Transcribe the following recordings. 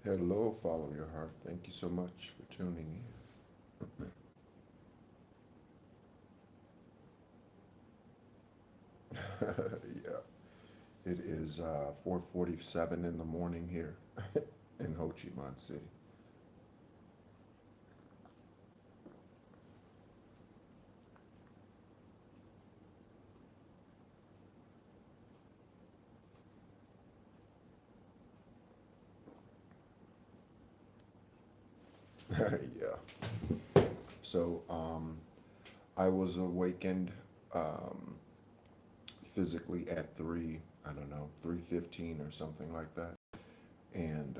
Hello, follow your heart. Thank you so much for tuning in. Yeah, it is 4:47 in the morning here in Ho Chi Minh City. Yeah. So I was awakened um, physically at I don't know, 3:15 or something like that, and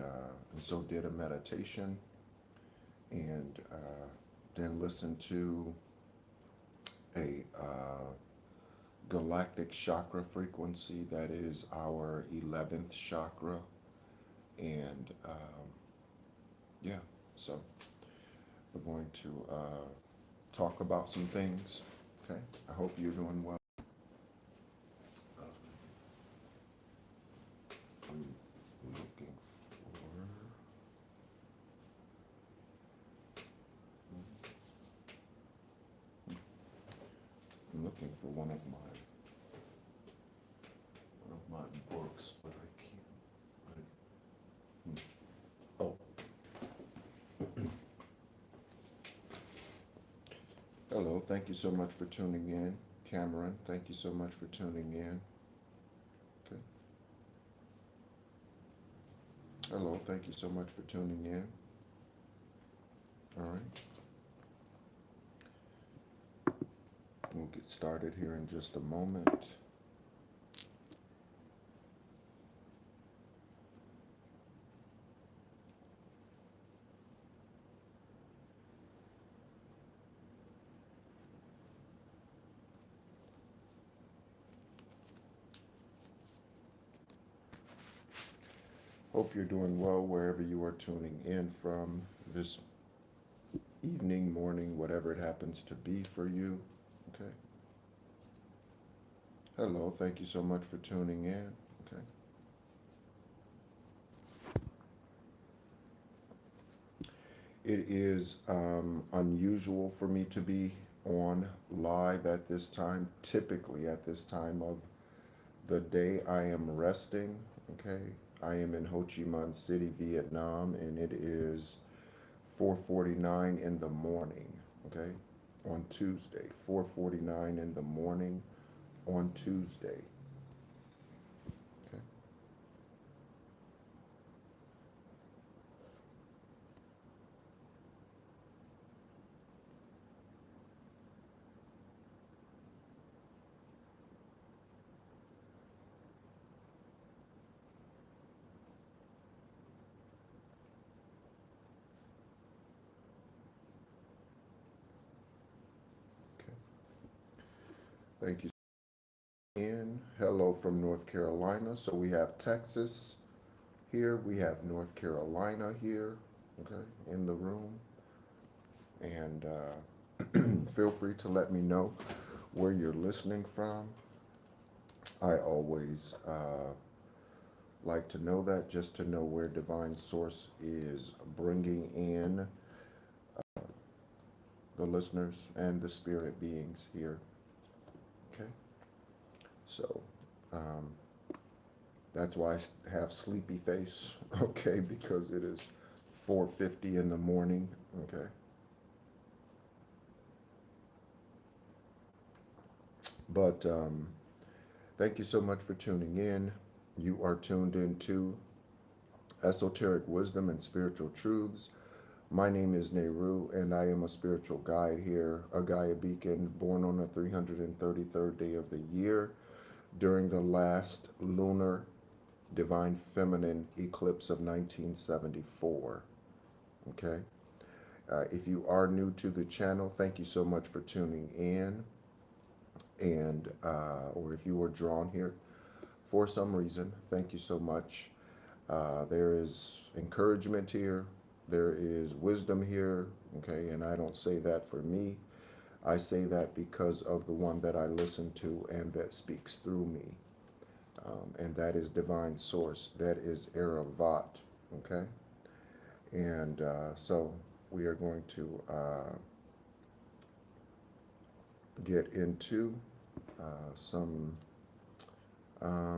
so did a meditation and then listened to a galactic chakra frequency that is our 11th chakra. And yeah, so we're going to talk about some things. Okay, I hope you're doing well. I'm looking for I'm looking for one of my books, but I can't. Oh, hello. Thank you so much for tuning in, Cameron. Thank you so much for tuning in. Okay. Hello. Thank you so much for tuning in. All right. We'll get started here in just a moment. Hope you're doing well wherever you are tuning in from this evening, morning, whatever it happens to be for you. Okay. Hello. Thank you so much for tuning in. Okay. It is unusual for me to be on live at this time. Typically, at this time of the day, I am resting. Okay. I am in Ho Chi Minh City, Vietnam, and it is 4:49 in the morning. Okay. On Tuesday, 4:49 in the morning on Tuesday. Okay. Okay. Thank you. In hello from North Carolina. So we have Texas here. We have North Carolina here. Okay, in the room. And feel free to let me know where you're listening from. I always like to know that, just to know where Divine Source is bringing in the listeners and the spirit beings here. Okay, so um, that's why I have sleepy face. Okay, because it is 4:50 in the morning. Okay, but thank you so much for tuning in. You are tuned into Esoteric Wisdom and Spiritual Truths. My name is Nehru, and I am a spiritual guide here, a Gaia beacon, born on the 333rd day of the year during the last lunar divine feminine eclipse of 1974. Okay. If you are new to the channel, thank you so much for tuning in. And or if you were drawn here for some reason, thank you so much. There is encouragement here. There is wisdom here. Okay. And I don't say that for me. I say that because of the one that I listen to and that speaks through me. And that is Divine Source. That is Eravat. Okay. And so we are going to get into some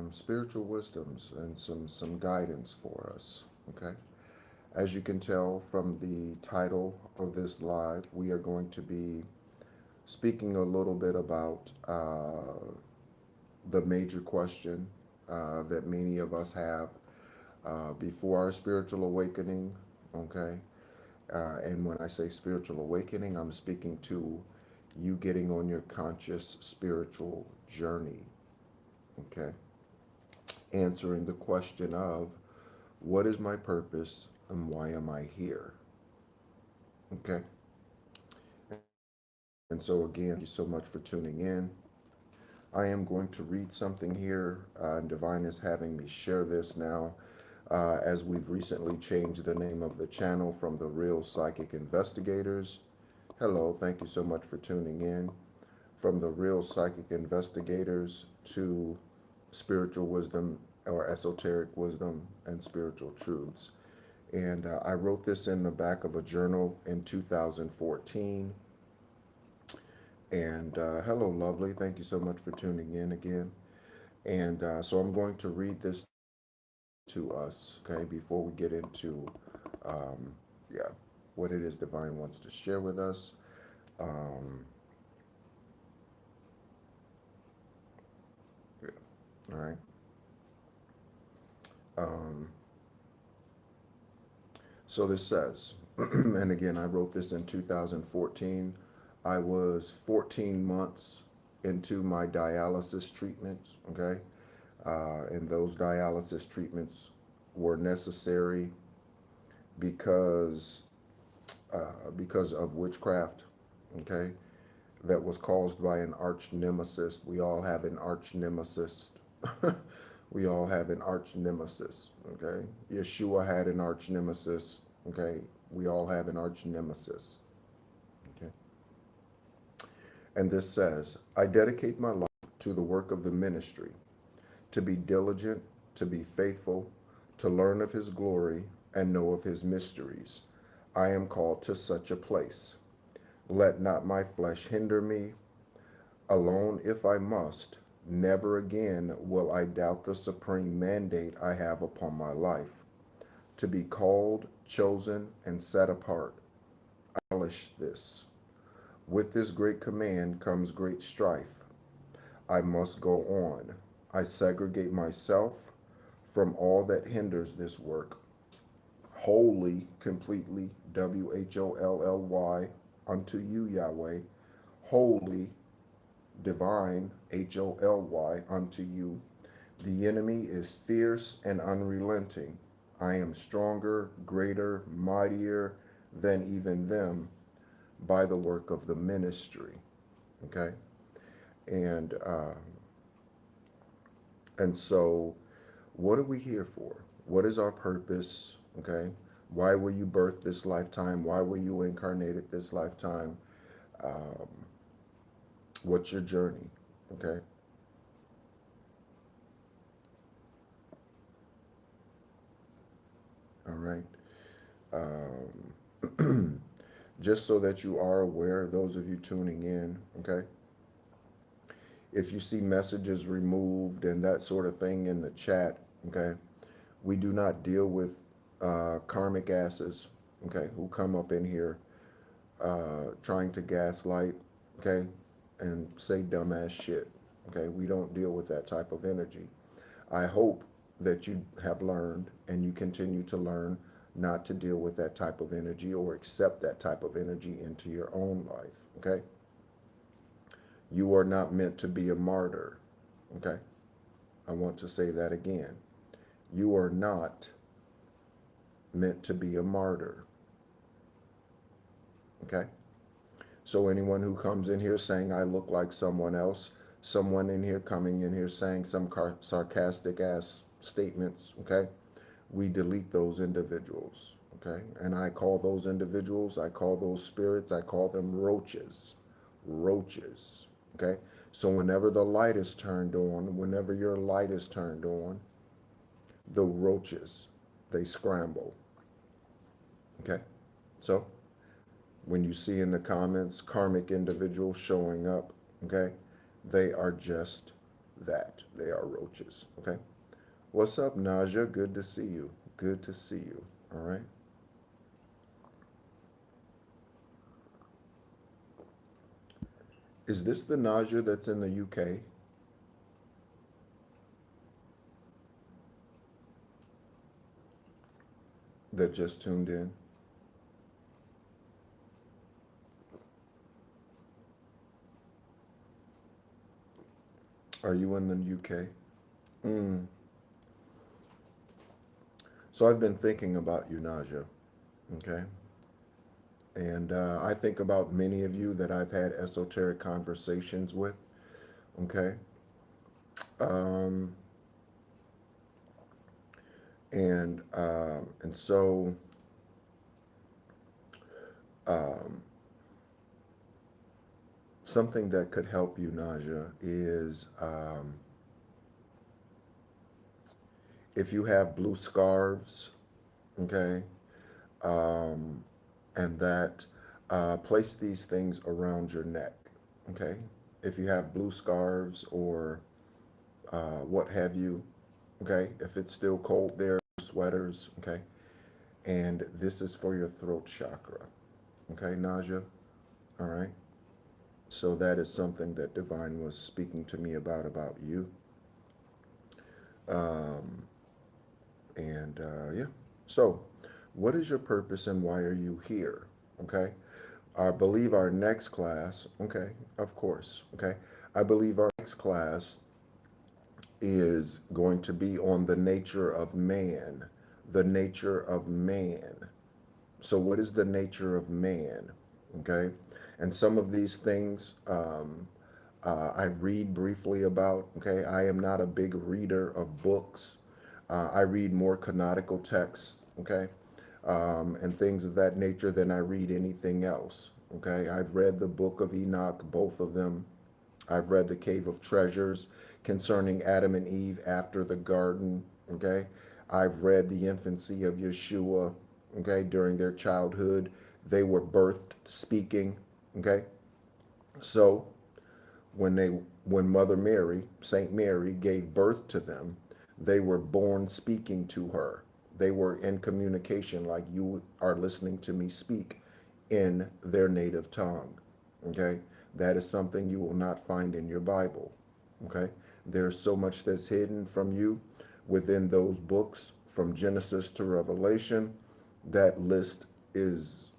spiritual wisdoms and some guidance for us. Okay. As you can tell from the title of this live, we are going to be speaking a little bit about the major question that many of us have before our spiritual awakening. Okay. And when I say spiritual awakening, I'm speaking to you getting on your conscious spiritual journey. Okay. Answering the question of what is my purpose and why am I here? Okay. And so, again, thank you so much for tuning in. I am going to read something here, and Divine is having me share this now, as we've recently changed the name of the channel from The Real Psychic Investigators. Hello, thank you so much for tuning in. From The Real Psychic Investigators to Spiritual Wisdom or Esoteric Wisdom and Spiritual Truths. And I wrote this in the back of a journal in 2014. And hello, lovely. Thank you so much for tuning in again. And so I'm going to read this to us, okay, before we get into, yeah, what it is Divine wants to share with us. Um, yeah, all right. Um, so this says, and again, I wrote this in 2014. I was 14 months into my dialysis treatments, okay? And those dialysis treatments were necessary because because of witchcraft, okay? That was caused by an arch nemesis. We all have an arch nemesis. We all have an arch nemesis, okay? Yeshua had an arch nemesis, okay? We all have an arch nemesis, okay? And this says, I dedicate my life to the work of the ministry, to be diligent, to be faithful, to learn of his glory and know of his mysteries. I am called to such a place. Let not my flesh hinder me. Alone if I must, never again will I doubt the supreme mandate I have upon my life. To be called, chosen, and set apart. I relish this. With this great command comes great strife. I must go on. I segregate myself from all that hinders this work. Wholly, completely, WHOLLY, unto you, Yahweh. Holy, divine, HOLY, unto you. The enemy is fierce and unrelenting. I am stronger, greater, mightier than even them by the work of the ministry. Okay? And and so what are we here for? What is our purpose? Okay? Why were you birthed this lifetime? Why were you incarnated this lifetime? Um, what's your journey? Okay? All right. Just so that you are aware, those of you tuning in, okay? If you see messages removed and that sort of thing in the chat, okay, we do not deal with karmic asses, okay, who come up in here trying to gaslight, okay, and say dumbass shit, okay. We don't deal with that type of energy. I hope that you have learned and you continue to learn not to deal with that type of energy or accept that type of energy into your own life, okay? You are not meant to be a martyr, okay? I want to say that again. You are not meant to be a martyr, okay? So anyone who comes in here saying I look like someone else, someone in here coming in here saying some sarcastic ass statements, okay? We delete those individuals, okay? And I call those individuals, I call those spirits, I call them roaches. Roaches, okay? So whenever the light is turned on, whenever your light is turned on, the roaches, they scramble. Okay? So when you see in the comments karmic individuals showing up, okay, they are just that. They are roaches. Okay? What's up, Naja? Good to see you. Good to see you. All right? Is this the Naja that's in the UK that just tuned in? Are you in the UK? Mm. So I've been thinking about you, Naja. Okay? And I think about many of you that I've had esoteric conversations with. Okay? Um, and so um, something that could help you, Naja, is if you have blue scarves, okay, and that place these things around your neck, okay. If you have blue scarves or what have you, okay. If it's still cold there, sweaters, okay. And this is for your throat chakra, okay, Naja. All right. So that is something that Divine was speaking to me about you. Um, and yeah. So, what is your purpose and why are you here? Okay. I believe our next class, okay, of course, okay. I believe our next class is going to be on the nature of man. The nature of man. So, what is the nature of man? Okay. And some of these things I read briefly about. Okay. I am not a big reader of books. I read more canonical texts. Okay. And things of that nature than I read anything else. Okay. I've read the book of Enoch, both of them. I've read the Cave of Treasures concerning Adam and Eve after the garden. Okay. I've read the infancy of Yeshua. Okay. During their childhood, they were birthed speaking. Okay. So when Mother Mary, Saint Mary, gave birth to them, they were born speaking to her. They were in communication like you are listening to me speak in their native tongue. Okay? That is something you will not find in your Bible. Okay? There's so much that's hidden from you within those books from Genesis to Revelation. That list is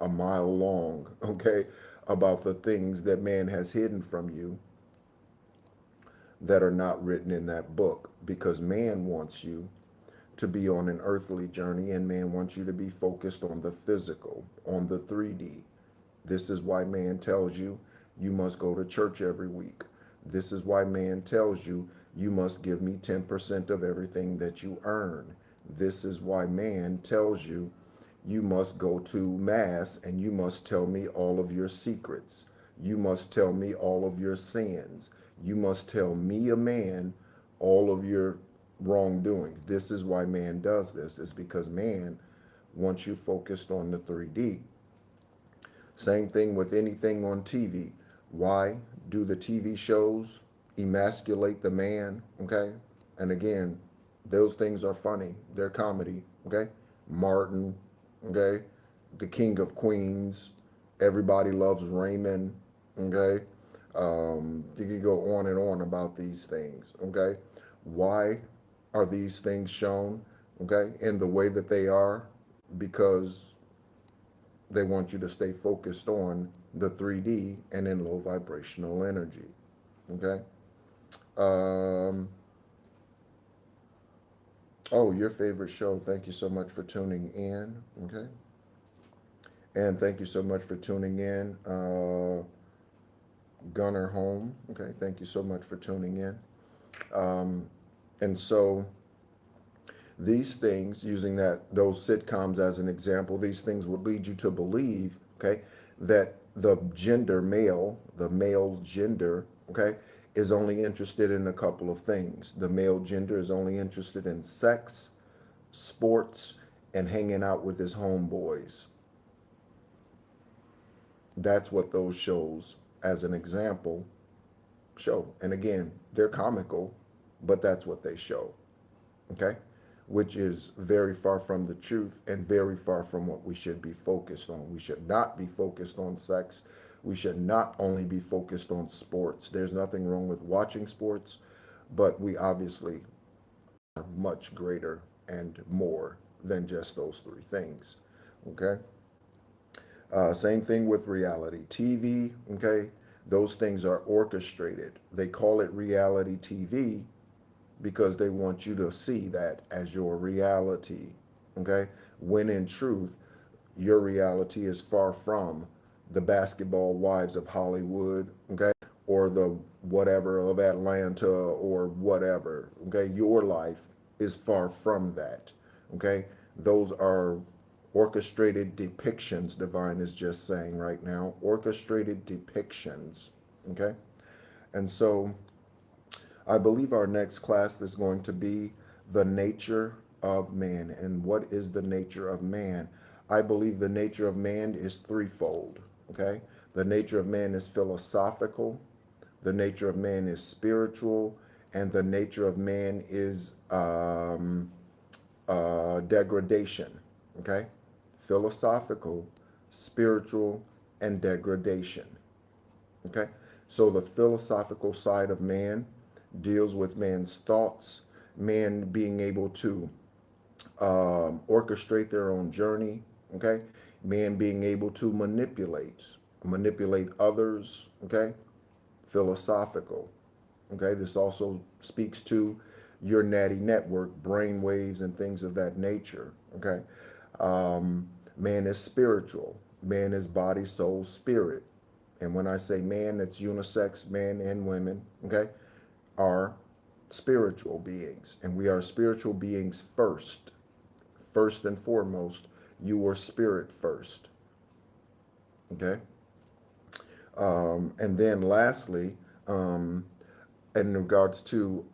a mile long, okay, about the things that man has hidden from you that are not written in that book because man wants you to be on an earthly journey and man wants you to be focused on the physical, on the 3D. This is why man tells you you must go to church every week. This is why man tells you you must give me 10% of everything that you earn. This is why man tells you you must go to mass and you must tell me all of your secrets. You must tell me all of your sins. You must tell me, a man, all of your wrongdoings. This is why man does this, is because man wants you focused on the 3D. Same thing with anything on TV. Why do the TV shows emasculate the man? Okay. And again, those things are funny. They're comedy. Okay. Martin. Okay. The King of Queens. Everybody loves Raymond. Okay. You could go on and on about these things. Okay. Why are these things shown? Okay. In the way that they are? Because they want you to stay focused on the 3D and in low vibrational energy. Okay. Um, oh, your favorite show. Thank you so much for tuning in. Okay. And thank you so much for tuning in. Gunner Home. Okay. Thank you so much for tuning in. And so these things, using those sitcoms as an example, these things would lead you to believe, okay, that the male gender, okay, is only interested in a couple of things. The male gender is only interested in sex, sports, and hanging out with his homeboys. That's what those shows, as an example, show. And again, they're comical, but that's what they show. Okay? Which is very far from the truth and very far from what we should be focused on. We should not be focused on sex. We should not only be focused on sports. There's nothing wrong with watching sports, but we obviously are much greater and more than just those three things. Okay? Same thing with reality TV. Okay? Those things are orchestrated. They call it reality TV because they want you to see that as your reality, okay? When in truth, your reality is far from the basketball wives of Hollywood, okay? Or the whatever of Atlanta or whatever, okay? Your life is far from that, okay? Those are orchestrated depictions, Divine is just saying right now, orchestrated depictions, okay? And so I believe our next class is going to be the nature of man. And what is the nature of man? I believe the nature of man is threefold. Okay. The nature of man is philosophical. The nature of man is spiritual. And the nature of man is degradation. Okay. Philosophical, spiritual, and degradation. Okay. So the philosophical side of man deals with man's thoughts, man being able to orchestrate their own journey, okay? Man being able to manipulate others, okay? Philosophical, okay? This also speaks to your natty network, brain waves, and things of that nature, okay? Man is spiritual. Man is body, soul, spirit. And when I say man, it's unisex, men and women, okay? Are spiritual beings, and we are spiritual beings first and foremost. You are spirit first, okay? And then lastly, in regards to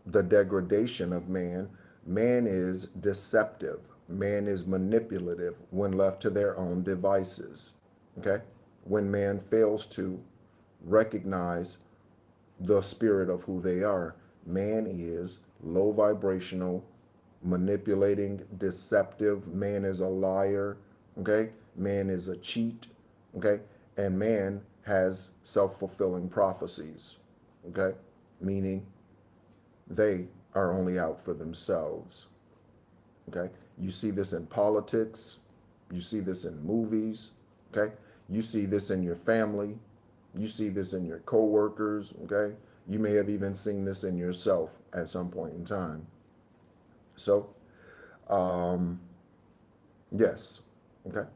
the degradation of man, man is deceptive, man is manipulative when left to their own devices, okay? When man fails to recognize the spirit of who they are. Man is low vibrational, manipulating, deceptive. Man is a liar, okay? Man is a cheat, okay? And man has self-fulfilling prophecies, okay? Meaning they are only out for themselves, okay? You see this in politics. You see this in movies, okay? You see this in your family. You see this in your coworkers, okay? You may have even seen this in yourself at some point in time. So, yes, okay?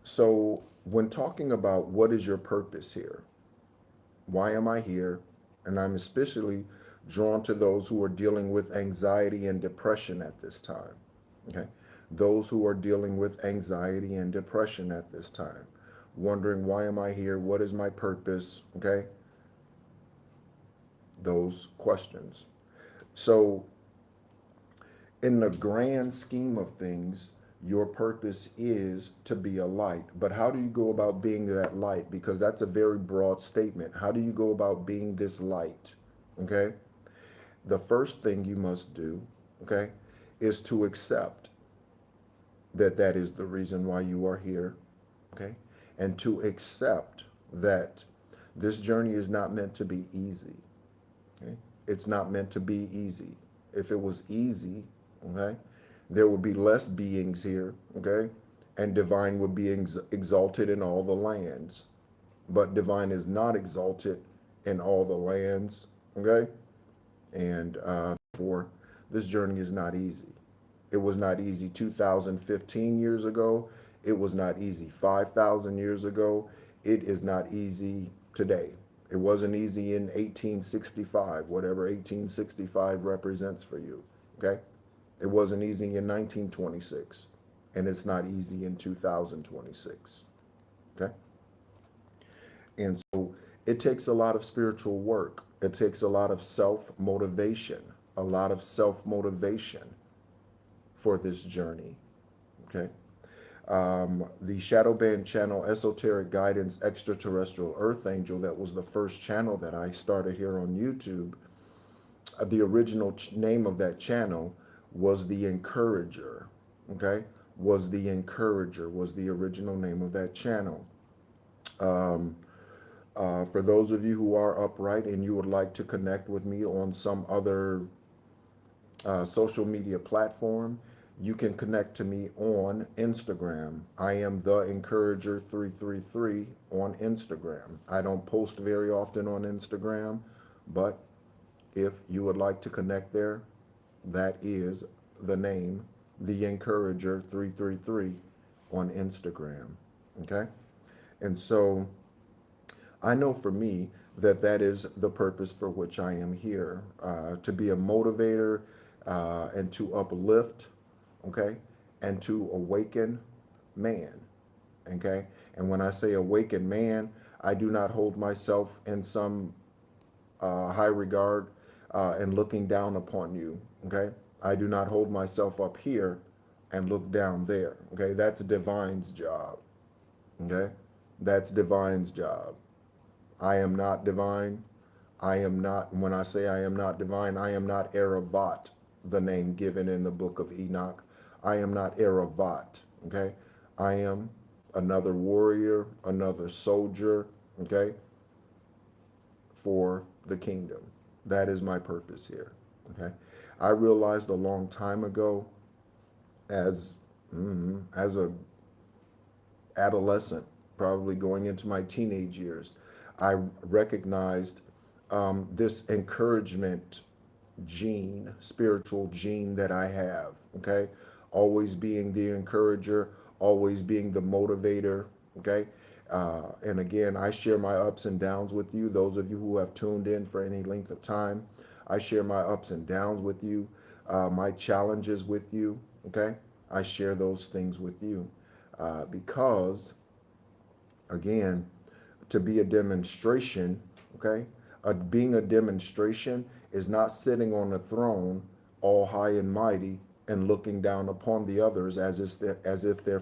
So, when talking about what is your purpose here, why am I here? And I'm especially drawn to those who are dealing with anxiety and depression at this time, okay? Those who are dealing with anxiety and depression at this time, wondering, why am I here? What is my purpose? Okay? Those questions. So, in the grand scheme of things, your purpose is to be a light. But how do you go about being that light? Because that's a very broad statement. How do you go about being this light? Okay? The first thing you must do, okay, is to accept that that is the reason why you are here. Okay? And to accept that this journey is not meant to be easy. Okay? It's not meant to be easy. If it was easy, okay, there would be less beings here, okay, and divine would be exalted in all the lands. But divine is not exalted in all the lands, okay, and therefore this journey is not easy. It was not easy 2015 years ago. It was not easy 5,000 years ago. It is not easy today. It wasn't easy in 1865, whatever 1865 represents for you, okay? It wasn't easy in 1926, and it's not easy in 2026, okay? And so it takes a lot of spiritual work. It takes a lot of self-motivation, for this journey. Okay. The shadow band channel, Esoteric Guidance Extraterrestrial Earth Angel, that was the first channel that I started here on YouTube. The original name of that channel was The Encourager. Okay. Was The Encourager, was the original name of that channel. For those of you who are upright and you would like to connect with me on some other social media platform, you can connect to me on Instagram. I am The Encourager 333 on Instagram. I don't post very often on Instagram, but if you would like to connect there, that is the name, The Encourager 333 on Instagram. Okay? And so I know for me that that is the purpose for which I am here, to be a motivator and to uplift, okay, and to awaken man, okay? And when I say awaken man, I do not hold myself in some high regard and looking down upon you, okay? I do not hold myself up here and look down there, okay? That's divine's job, okay? That's divine's job. I am not divine. I am not, when I say I am not divine, I am not Eravat, the name given in the book of Enoch. I am not Eravat, okay? I am another warrior, another soldier, okay, for the kingdom. That is my purpose here, okay? I realized a long time ago as a adolescent, probably going into my teenage years, I recognized this encouragement gene, spiritual gene that I have, okay? Always being the encourager, always being the motivator, okay? And again, I share my ups and downs with you. Those of you who have tuned in for any length of time, I share my ups and downs with you, my challenges with you, okay? I share those things with you because, again, to be a demonstration, okay? Being a demonstration is not sitting on a throne all high and mighty and looking down upon the others as if they're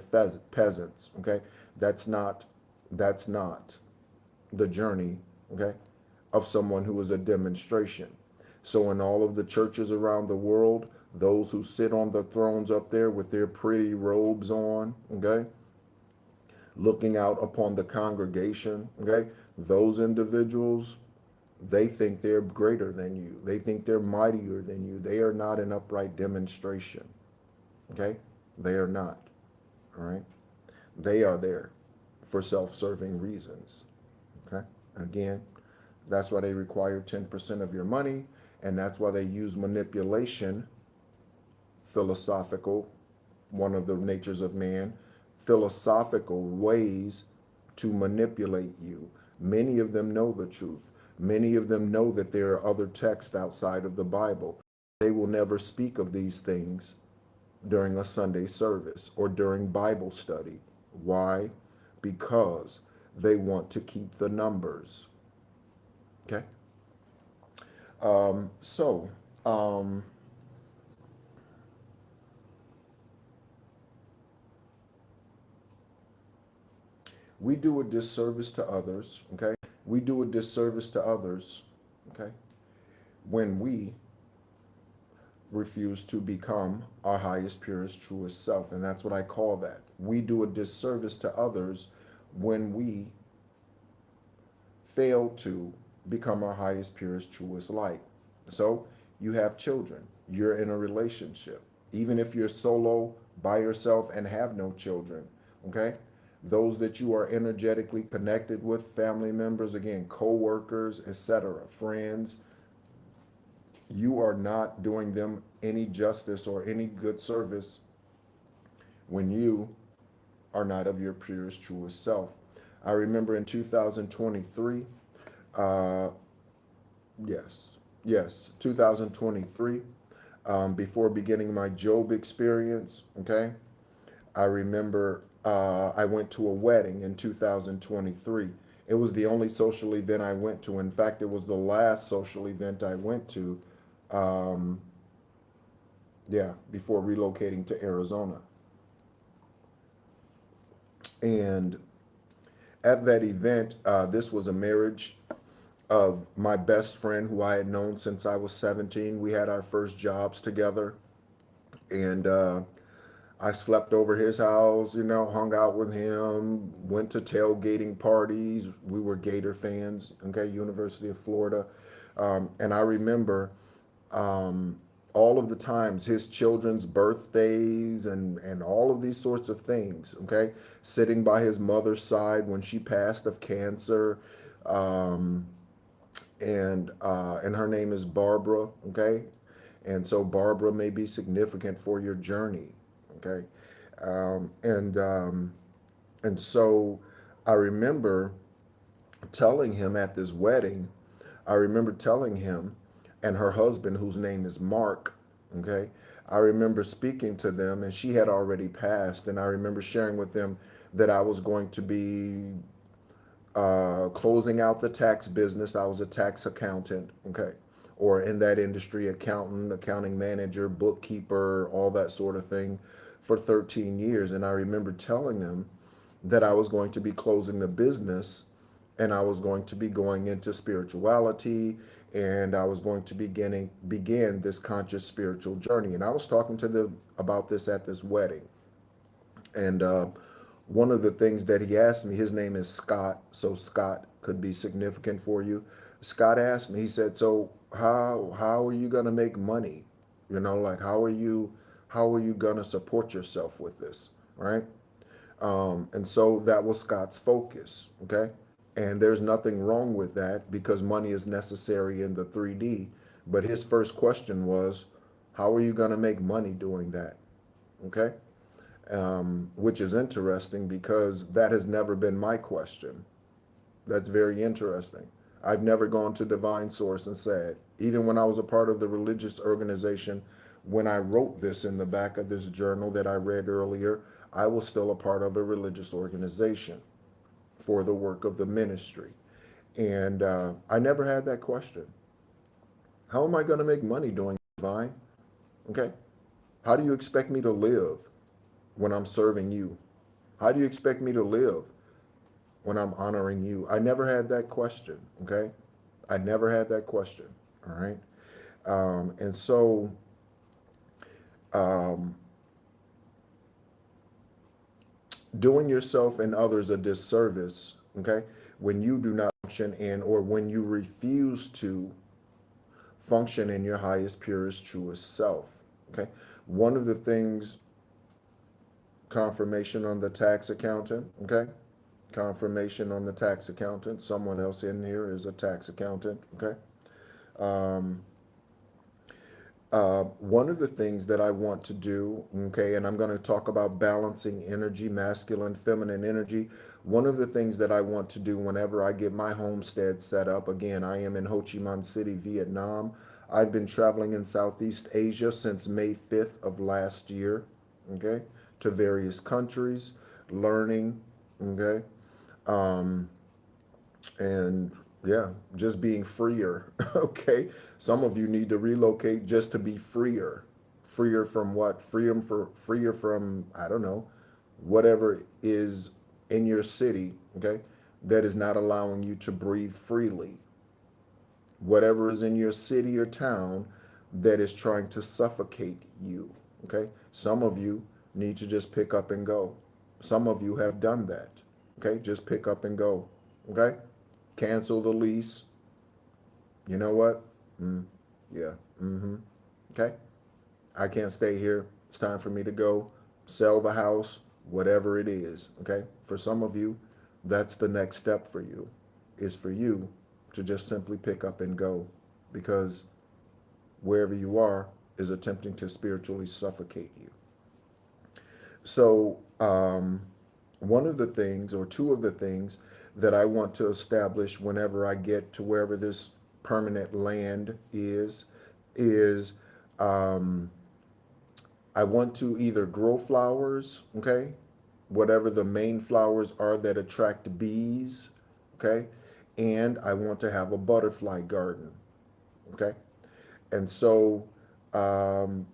peasants, okay? That's not the journey, okay, of someone who is a demonstration. So in all of the churches around the world, those who sit on the thrones up there with their pretty robes on, okay, looking out upon the congregation, okay, those individuals, they think they're greater than you. They think they're mightier than you. They are not an upright demonstration, okay? They are not, all right? They are there for self-serving reasons, okay? Again, that's why they require 10% of your money, and that's why they use manipulation, philosophical, one of the natures of man, philosophical ways to manipulate you. Many of them know the truth. Many of them know that there are other texts outside of the Bible. They will never speak of these things during a Sunday service or during Bible study. Why? Because they want to keep the numbers. Okay? We do a disservice to others, okay? We do a disservice to others, okay, when we refuse to become our highest, purest, truest self. And that's what I call that. We do a disservice to others when we fail to become our highest, purest, truest light. So you have children. You're in a relationship. Even if you're solo, by yourself, and have no children, okay? Those that you are energetically connected with, family members, again, co-workers, etc., friends, you are not doing them any justice or any good service when you are not of your purest, truest self. I remember in 2023, yes, 2023, before beginning my Job experience, okay, I remember I went to a wedding in 2023. It was the only social event I went to. In fact, it was the last social event I went to Yeah, before relocating to Arizona. And at that event, this was a marriage of my best friend who I had known since I was 17. We had our first jobs together. And I slept over his house, hung out with him, went to tailgating parties. We were Gator fans, okay, University of Florida. And I remember all of the times his children's birthdays and all of these sorts of things, okay, sitting by his mother's side when she passed of cancer. Um, and her name is Barbara, okay? And so Barbara may be significant for your journey, okay? Um, and um, and so I remember telling him at this wedding, I remember telling him and her husband, whose name is Mark, okay? I remember speaking to them, and she had already passed, and I remember sharing with them that I was going to be closing out the tax business. I was a tax accountant, okay, or in that industry, accountant, accounting manager, bookkeeper, all that sort of thing for 13 years. And I remember telling them that I was going to be closing the business and I was going to be going into spirituality and I was going to begin this conscious spiritual journey. And I was talking to them about this at this wedding. And one of the things that he asked me, his name is Scott, so Scott could be significant for you. Scott asked me, he said, "So how are you gonna make money? Like how are you gonna support yourself with this, right?" And so that was Scott's focus, okay? And there's nothing wrong with that because money is necessary in the 3D. But his first question was, how are you gonna make money doing that? Okay? Which is interesting because that has never been my question. That's very interesting. I've never gone to Divine Source and said, even when I was a part of the religious organization, when I wrote this in the back of this journal that I read earlier, I was still a part of a religious organization for the work of the ministry. And I never had that question. How am I going to make money doing divine? Okay. How do you expect me to live when I'm serving you? How do you expect me to live when I'm honoring you? I never had that question, okay? I never had that question, all right? And so um, doing yourself and others a disservice, okay, when you do not function in or when you refuse to function in your highest, purest, truest self, okay? One of the things, confirmation on the tax accountant, okay? Confirmation on the tax accountant. Someone else in here is a tax accountant, okay? Um, one of the things that I want to do, okay, and I'm going to talk about balancing energy, masculine, feminine energy. One of the things that I want to do whenever I get my homestead set up, again, I am in Ho Chi Minh City, Vietnam. I've been traveling in Southeast Asia since May 5th of last year, okay, to various countries, learning, okay. Um, and yeah, just being freer. Okay, some of you need to relocate just to be freer. Freer from what? Freer from, I don't know, whatever is in your city, okay, that is not allowing you to breathe freely. Whatever is in your city or town that is trying to suffocate you, okay. Some of you need to just pick up and go. Some of you have done that, okay. Just pick up and go, okay. Cancel the lease. You know what? Yeah. Okay. I can't stay here. It's time for me to go. Sell the house, whatever it is. Okay. For some of you, that's the next step for you, is for you to just simply pick up and go because wherever you are is attempting to spiritually suffocate you. So, one of the things, or two of the things that I want to establish whenever I get to wherever this permanent land is um, I want to either grow flowers, okay, whatever the main flowers are that attract bees, okay, and I want to have a butterfly garden, okay, and so um,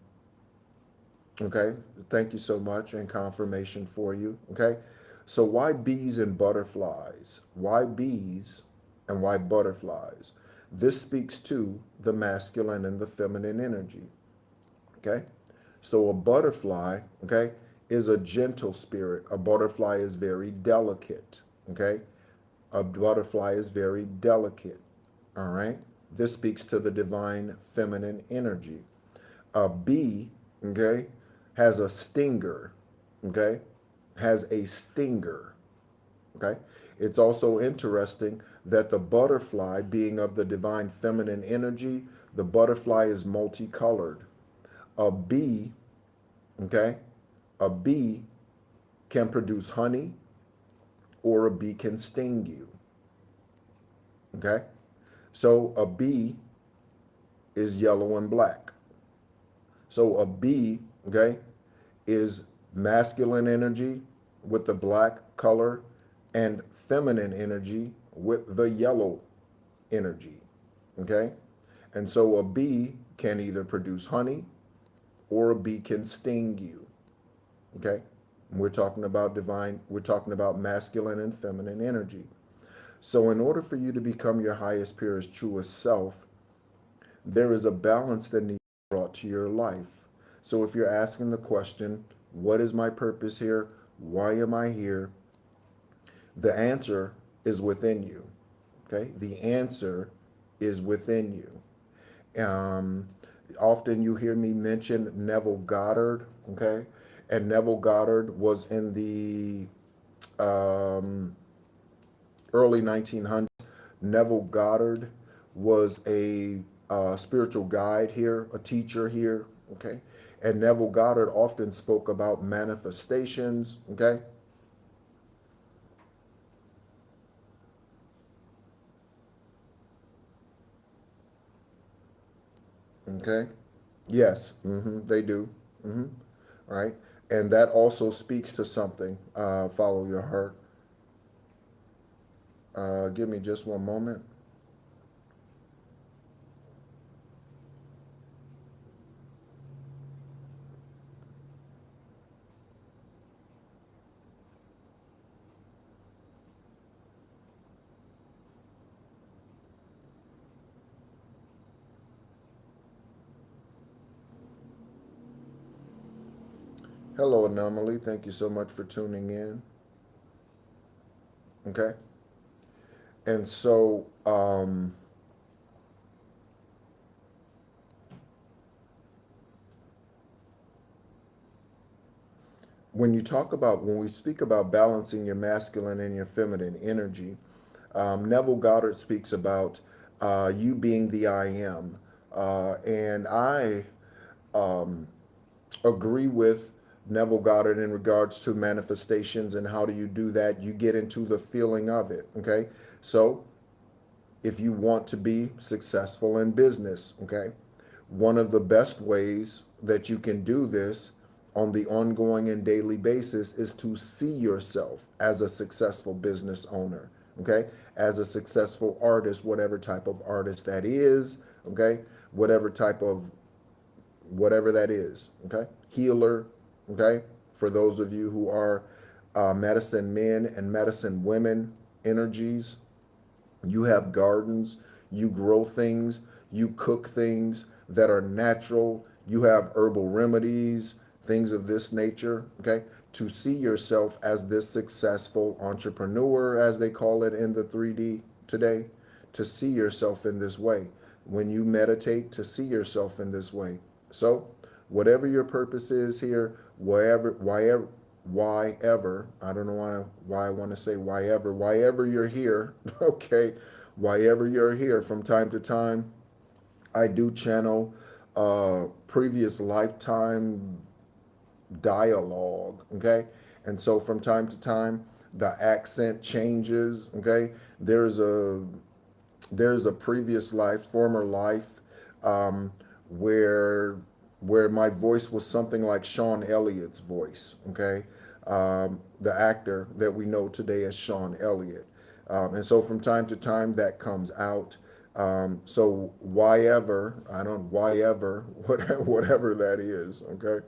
Okay, thank you so much, and confirmation for you. Okay, so why bees and butterflies? Why bees and why butterflies? This speaks to the masculine and the feminine energy. Okay, so a butterfly, okay, is a gentle spirit. A butterfly is very delicate. Okay, a butterfly is very delicate. All right, this speaks to the divine feminine energy. A bee, okay, has a stinger, okay, has a stinger, okay. It's also interesting that the butterfly, being of the divine feminine energy, the butterfly is multicolored. A bee, okay, a bee can produce honey, or a bee can sting you, okay. So a bee is yellow and black. So a bee, okay, is masculine energy with the black color and feminine energy with the yellow energy. Okay? And so a bee can either produce honey, or a bee can sting you. Okay? And we're talking about masculine and feminine energy. So in order for you to become your highest, purest, truest self, there is a balance that needs to be brought to your life. So if you're asking the question, what is my purpose here? Why am I here? The answer is within you. Okay? The answer is within you. Often you hear me mention Neville Goddard. Okay? And Neville Goddard was in the um, early 1900s. Neville Goddard was a spiritual guide here, a teacher here. Okay? And Neville Goddard often spoke about manifestations. Okay? Okay? Yes, they do. Right? And that also speaks to something. Follow your heart. Give me just one moment. Hello, Anomaly. Thank you so much for tuning in. Okay. And so, when we speak about balancing your masculine and your feminine energy, Neville Goddard speaks about you being the I am. And I agree with Neville Goddard in regards to manifestations and how do you do that. You get into the feeling of it. Okay. So if you want to be successful in business, okay, one of the best ways that you can do this on the ongoing and daily basis is to see yourself as a successful business owner, okay, as a successful artist, whatever type of artist that is, okay, whatever type of whatever that is, okay, healer, okay, for those of you who are medicine men and medicine women energies. You have gardens, you grow things, you cook things that are natural, you have herbal remedies, things of this nature, okay? To see yourself as this successful entrepreneur, as they call it in the 3D today, to see yourself in this way. When you meditate, to see yourself in this way. So, whatever your purpose is here, why ever, I don't know why I want to say why ever you're here, okay, why ever you're here, from time to time I do channel previous lifetime dialogue, okay, and so from time to time the accent changes, okay. There's a previous life, former life, um, where my voice was something like Sean Elliott's voice. Okay, the actor that we know today as Sean Elliott, and so from time to time that comes out. So why ever, I don't why ever whatever that is. Okay,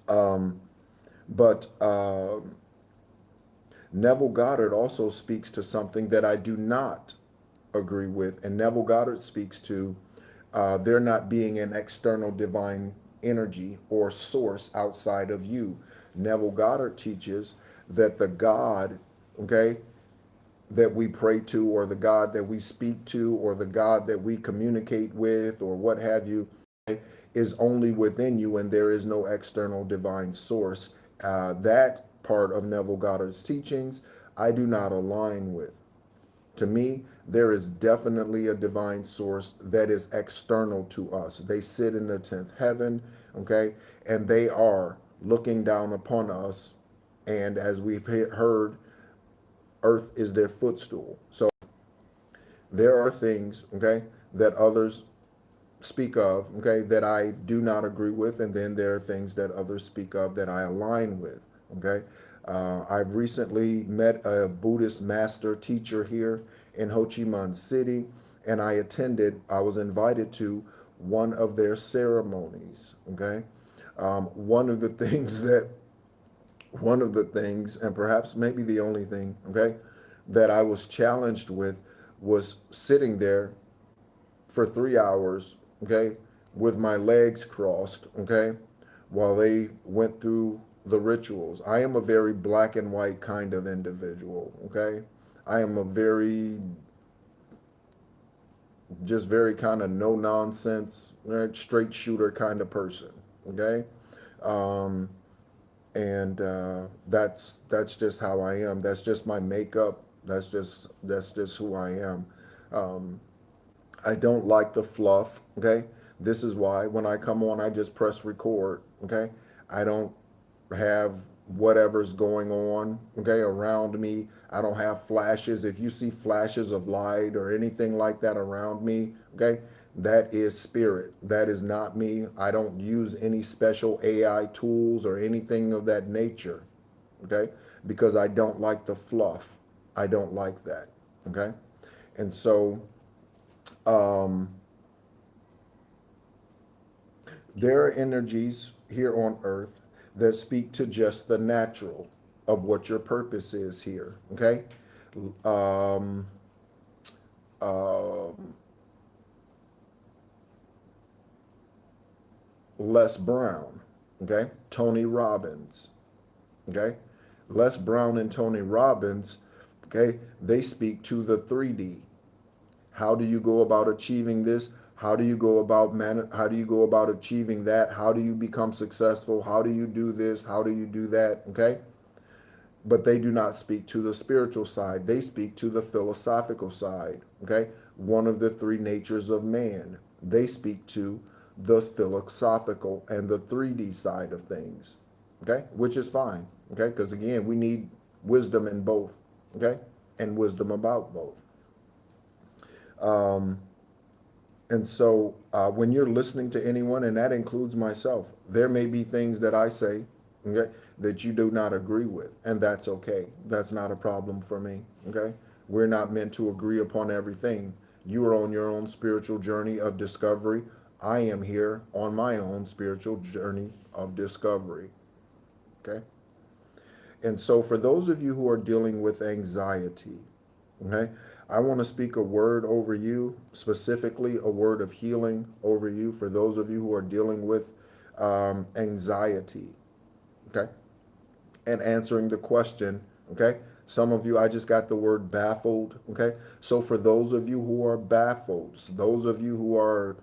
But Neville Goddard also speaks to something that I do not agree with. And Neville Goddard speaks to there not being an external divine energy or source outside of you. Neville Goddard teaches that the God, okay, that we pray to, or the God that we speak to, or the God that we communicate with, or what have you, is only within you, and there is no external divine source. That part of Neville Goddard's teachings I do not align with. To me, there is definitely a divine source that is external to us. They sit in the 10th heaven, okay, and they are looking down upon us. And as we've heard, earth is their footstool. So there are things, okay, that others speak of, okay, that I do not agree with, and then there are things that others speak of that I align with, okay. I've recently met a Buddhist master teacher here in Ho Chi Minh City, and I was invited to one of their ceremonies, okay. One of the things that, and perhaps maybe the only thing, okay, that I was challenged with was sitting there for 3 hours, okay, with my legs crossed, okay, while they went through the rituals. I am a very black and white kind of individual, okay. I am a just very kind of no nonsense, straight shooter kind of person, okay. Um, and that's just how I am. That's just my makeup. That's just who I am. Um, I don't like the fluff. Okay. This is why when I come on, I just press record. Okay. I don't have whatever's going on, okay, around me. I don't have flashes. If you see flashes of light or anything like that around me, okay, that is spirit. That is not me. I don't use any special AI tools or anything of that nature, okay, because I don't like the fluff. I don't like that, okay. And so um, there are energies here on earth that speak to just the natural of what your purpose is here, okay. um, um, Les Brown, okay, Tony Robbins, okay, Les Brown and Tony Robbins, okay, they speak to the 3D. How do you go about achieving this? How do you go about how do you go about achieving that? How do you become successful? How do you do this? How do you do that? Okay? But they do not speak to the spiritual side. They speak to the philosophical side. Okay? One of the three natures of man. They speak to the philosophical and the 3D side of things. Okay? Which is fine. Okay? Because again, we need wisdom in both. Okay? And wisdom about both. And so when you're listening to anyone, and that includes myself, there may be things that I say, okay, that you do not agree with, and that's okay. That's not a problem for me, okay? We're not meant to agree upon everything. You are on your own spiritual journey of discovery. I am here on my own spiritual journey of discovery, okay? And so for those of you who are dealing with anxiety, okay, I want to speak a word over you, specifically a word of healing over you for those of you who are dealing with anxiety, okay, and answering the question, okay. Some of you, I just got the word baffled, okay. So for those of you who are baffled, those of you who are,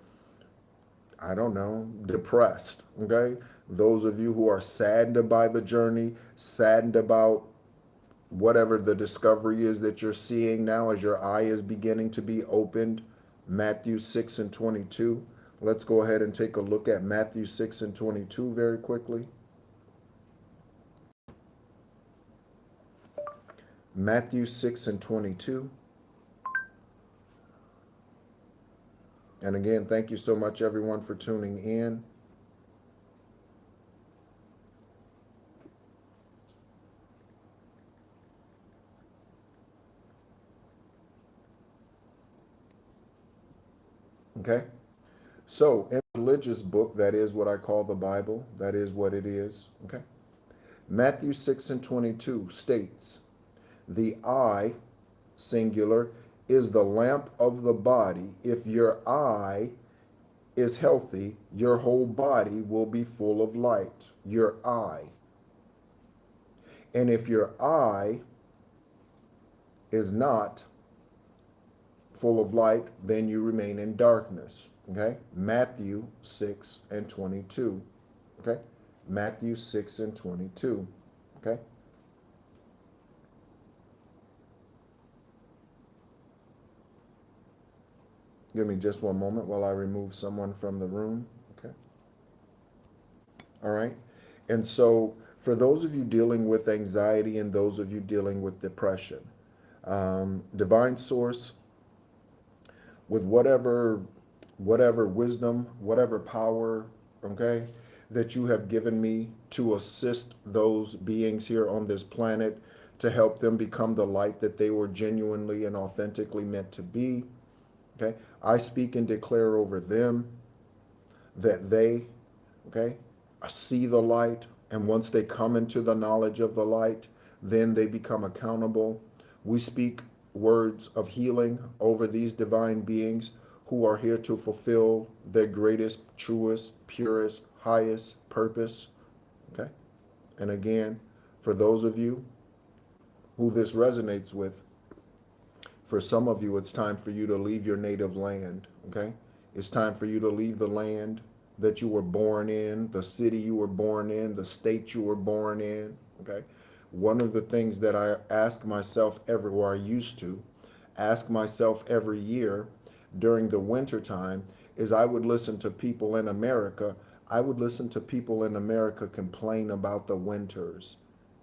I don't know, depressed, okay, those of you who are saddened by the journey, saddened about whatever the discovery is that you're seeing now as your eye is beginning to be opened, Matthew 6 and 22. Let's go ahead and take a look at Matthew 6 and 22 very quickly. Matthew 6 and 22. And again, thank you so much, everyone, for tuning in. Okay. So in religious book, that is what I call the Bible. That is what it is. Okay. Matthew 6 and 22 states, the eye, singular, is the lamp of the body. If your eye is healthy, your whole body will be full of light. Your eye. And if your eye is not full of light, then you remain in darkness. Okay? Matthew 6 and 22. Okay? Matthew 6 and 22. Okay? Give me just one moment while I remove someone from the room. Okay? All right? And so, for those of you dealing with anxiety and those of you dealing with depression, divine source, with whatever wisdom, whatever power, okay, that you have given me to assist those beings here on this planet, to help them become the light that they were genuinely and authentically meant to be. Okay, I speak and declare over them that they, okay, see the light, and once they come into the knowledge of the light, then they become accountable. We speak words of healing over these divine beings who are here to fulfill their greatest, truest, purest, highest purpose. Okay? And again, for those of you who this resonates with, for some of you, it's time for you to leave your native land. Okay? It's time for you to leave the land that you were born in, the city you were born in, the state you were born in. Okay? One of the things that I ask myself everywhere, I used to ask myself every year during the winter time, is I would listen to people in America. I would listen to people in America complain about the winters.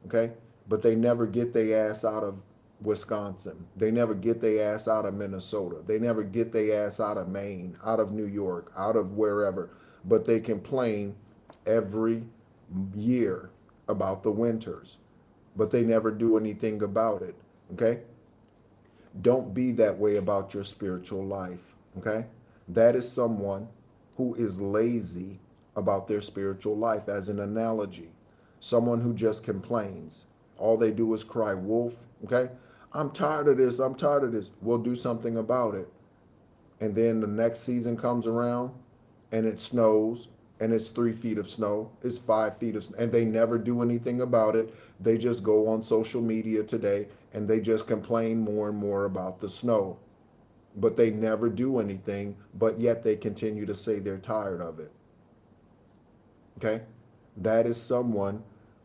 Okay? But they never get their ass out of Wisconsin. They never get their ass out of Minnesota. They never get their ass out of Maine, out of New York, out of wherever. But they complain every year about the winters, but they never do anything about it. Okay? Don't be that way about your spiritual life. Okay? That is someone who is lazy about their spiritual life, as an analogy. Someone who just complains. All they do is cry wolf. Okay? I'm tired of this. I'm tired of this. We'll do something about it. And then the next season comes around and it snows, and it's 3 feet of snow, it's 5 feet of snow, and they never do anything about it. They just go on social media today and they just complain more and more about the snow. But they never do anything, but yet they continue to say they're tired of it. Okay? That is someone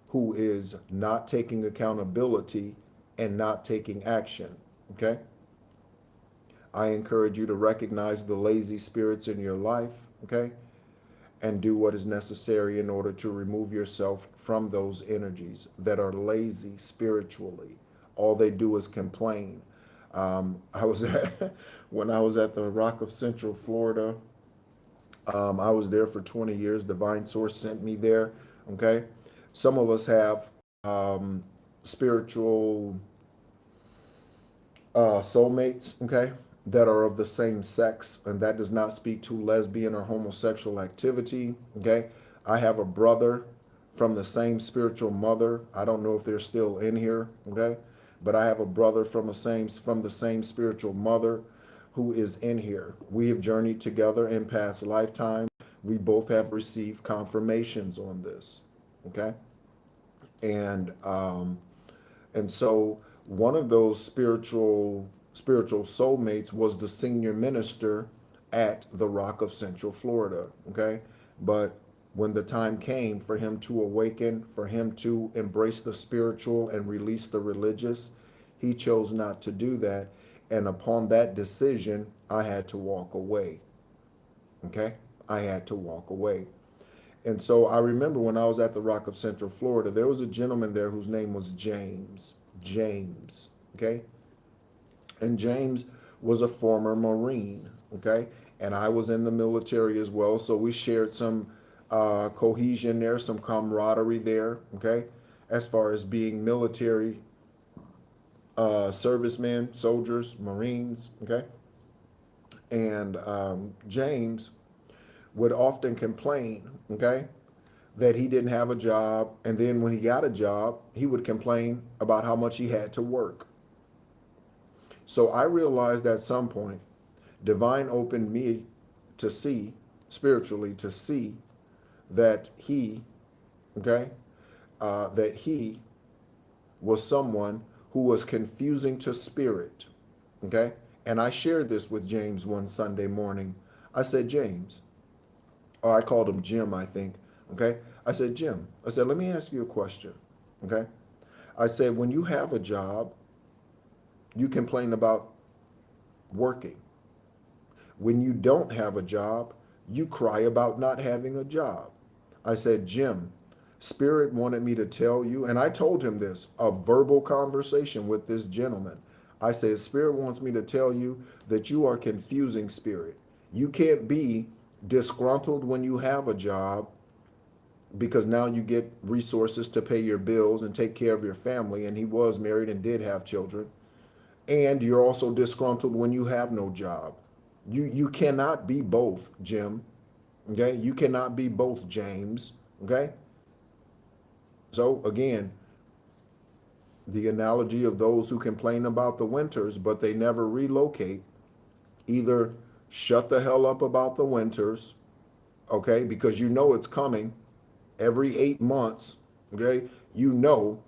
who is not taking accountability and not taking action. Okay? I encourage you to recognize the lazy spirits in your life, okay? And do what is necessary in order to remove yourself from those energies that are lazy spiritually. All they do is complain. I was when I was at the Rock of Central Florida, I was there for 20 years. Divine Source sent me there, okay? Some of us have spiritual soulmates, okay, that are of the same sex, and that does not speak to lesbian or homosexual activity. Okay, I have a brother from the same spiritual mother. I don't know if they're still in here. Okay, but I have a brother from the same spiritual mother who is in here. We have journeyed together in past lifetimes. We both have received confirmations on this. Okay, and so one of those spiritual soulmates was the senior minister at the Rock of Central Florida. Okay, but when the time came for him to awaken, for him to embrace the spiritual and release the religious, he chose not to do that. And upon that decision, I had to walk away. Okay, I had to walk away. And so I remember when I was at the Rock of Central Florida, there was a gentleman there whose name was James. James, okay? And James was a former Marine, okay? And I was in the military as well, so we shared some cohesion there, some camaraderie there, okay? As far as being military servicemen, soldiers, Marines, okay? And James would often complain, okay, that he didn't have a job. And then when he got a job, he would complain about how much he had to work. So I realized at some point, divine opened me to see, spiritually, to see that he, okay, that he was someone who was confusing to spirit, okay? And I shared this with James one Sunday morning. I said, James, or I called him Jim, I think, okay? I said, Jim, I said, let me ask you a question, okay? I said, when you have a job, you complain about working. When you don't have a job, you cry about not having a job. I said, Jim, Spirit wanted me to tell you, and I told him this, a verbal conversation with this gentleman. I said, Spirit wants me to tell you that you are confusing Spirit. You can't be disgruntled when you have a job because now you get resources to pay your bills and take care of your family. And he was married and did have children. And you're also disgruntled when you have no job. You cannot be both, Jim. Okay? You cannot be both, James. Okay? So again, the analogy of those who complain about the winters, but they never relocate, either shut the hell up about the winters, okay, because you know it's coming every 8 months, okay, you know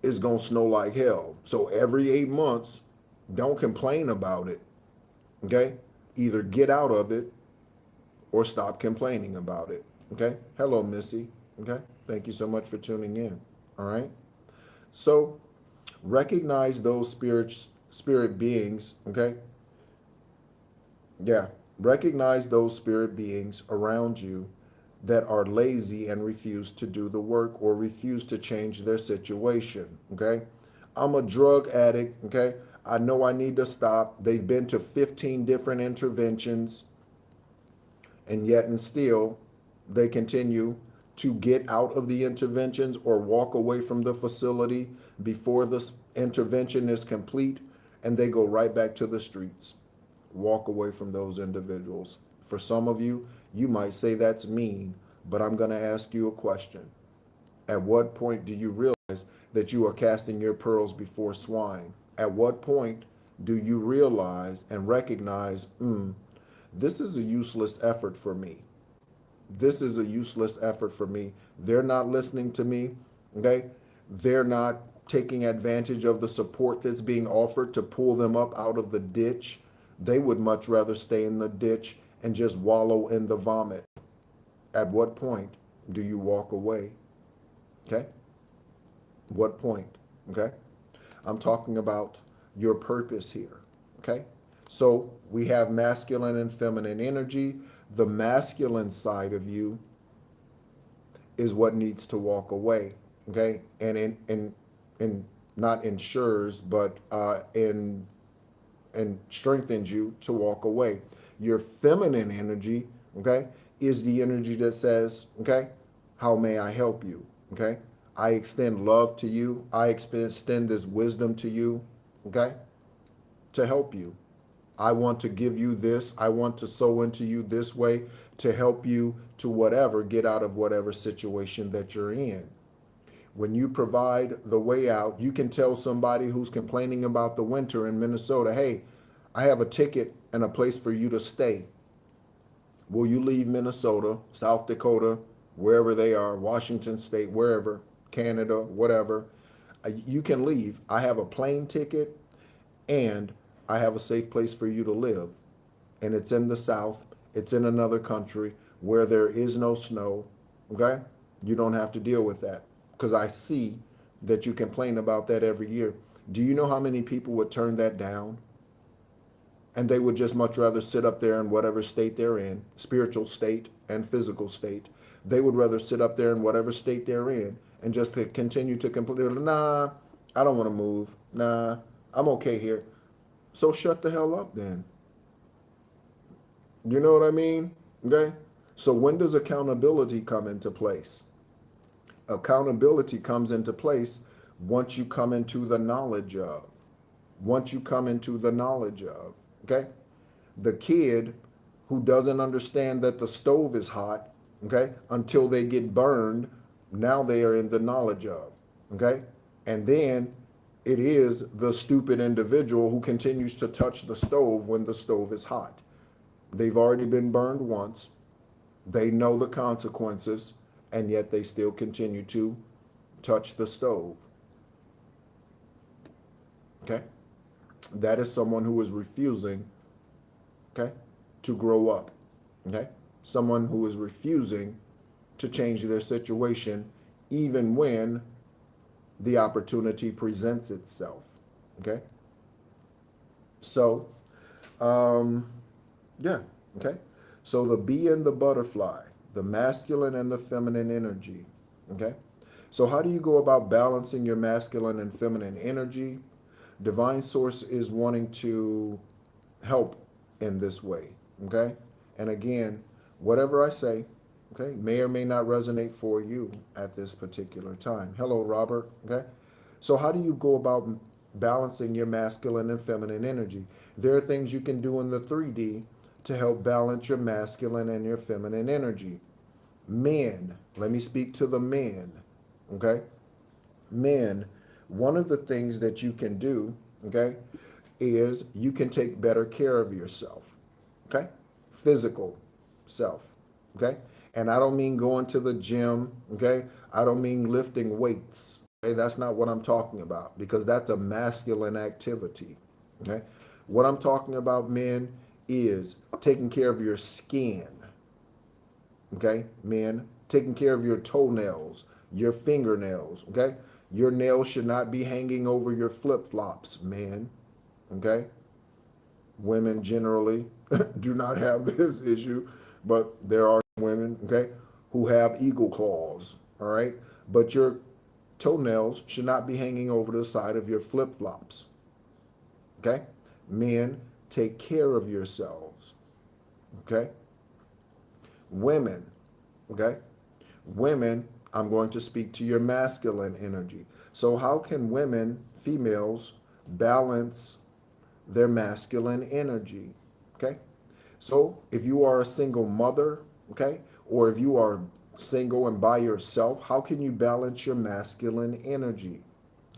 it's going to snow like hell. So every 8 months, don't complain about it, okay? Either get out of it or stop complaining about it, okay? Hello, Missy, okay? Thank you so much for tuning in, all right? So recognize those spirit beings, okay? Yeah, recognize those spirit beings around you that are lazy and refuse to do the work or refuse to change their situation, okay? I'm a drug addict, okay? I know I need to stop. They've been to 15 different interventions, and yet and still they continue to get out of the interventions or walk away from the facility before the intervention is complete, and they go right back to the streets. Walk away from those individuals. For some of you, you might say that's mean, but I'm going to ask you a question. At what point do you realize that you are casting your pearls before swine? At what point do you realize and recognize, this is a useless effort for me? This is a useless effort for me. They're not listening to me, okay? They're not taking advantage of the support that's being offered to pull them up out of the ditch. They would much rather stay in the ditch and just wallow in the vomit. At what point do you walk away? Okay? What point? Okay? I'm talking about your purpose here. Okay? So we have masculine and feminine energy. The masculine side of you is what needs to walk away. Okay? And in not ensures, but in and strengthens you to walk away. Your feminine energy, okay, is the energy that says, okay, how may I help you? Okay, I extend love to you. I extend this wisdom to you, okay, to help you. I want to give you this. I want to sow into you this way to help you to whatever, get out of whatever situation that you're in. When you provide the way out, you can tell somebody who's complaining about the winter in Minnesota, hey, I have a ticket and a place for you to stay. Will you leave Minnesota, South Dakota, wherever they are, Washington State, wherever, Canada, whatever? You can leave. I have a plane ticket and I have a safe place for you to live. And it's in the South. It's in another country where there is no snow. Okay? You don't have to deal with that. Because I see that you complain about that every year. Do you know how many people would turn that down? And they would just much rather sit up there in whatever state they're in, spiritual state and physical state. They would rather sit up there in whatever state they're in and just to continue to complain, nah, I don't want to move. Nah, I'm okay here. So shut the hell up then. You know what I mean? Okay? So when does accountability come into place? Accountability comes into place once you come into the knowledge of. Once you come into the knowledge of. Okay? The kid who doesn't understand that the stove is hot, okay, until they get burned. Now they are in the knowledge of, okay? And then it is the stupid individual who continues to touch the stove when the stove is hot. They've already been burned once. They know the consequences, and yet they still continue to touch the stove. Okay? That is someone who is refusing, okay, to grow up. Okay? Someone who is refusing to change their situation even when the opportunity presents itself. Okay? So, yeah, okay? So the bee and the butterfly, the masculine and the feminine energy, okay? So how do you go about balancing your masculine and feminine energy? Divine Source is wanting to help in this way, okay? And again, whatever I say, okay, may or may not resonate for you at this particular time. Hello, Robert, okay? So how do you go about balancing your masculine and feminine energy? There are things you can do in the 3D to help balance your masculine and your feminine energy. Men, let me speak to the men, okay? Men, one of the things that you can do, okay, is you can take better care of yourself, okay? Physical self, okay? And I don't mean going to the gym, okay? I don't mean lifting weights, okay? That's not what I'm talking about because that's a masculine activity, okay? What I'm talking about, men, is taking care of your skin, okay? Men, taking care of your toenails, your fingernails, okay? Your nails should not be hanging over your flip-flops, men, okay? Women generally do not have this issue, but there are women, okay, who have eagle claws, all right? But your toenails should not be hanging over the side of your flip-flops, okay? Men, take care of yourselves, okay? Women, okay? Women, I'm going to speak to your masculine energy. So how can women, females, balance their masculine energy? Okay? So if you are a single mother, okay, or if you are single and by yourself, how can you balance your masculine energy?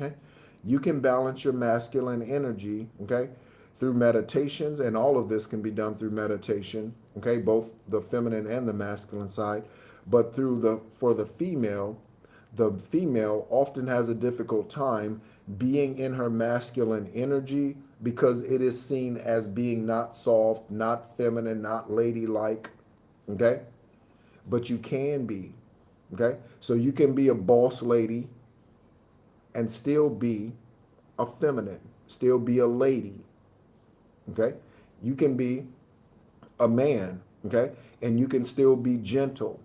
Okay? You can balance your masculine energy, okay, through meditations, and all of this can be done through meditation, okay, both the feminine and the masculine side. But for the female often has a difficult time being in her masculine energy because it is seen as being not soft, not feminine, not ladylike, okay? But you can be, okay? So you can be a boss lady and still be a feminine, still be a lady, okay? You can be a man, okay? And you can still be gentle.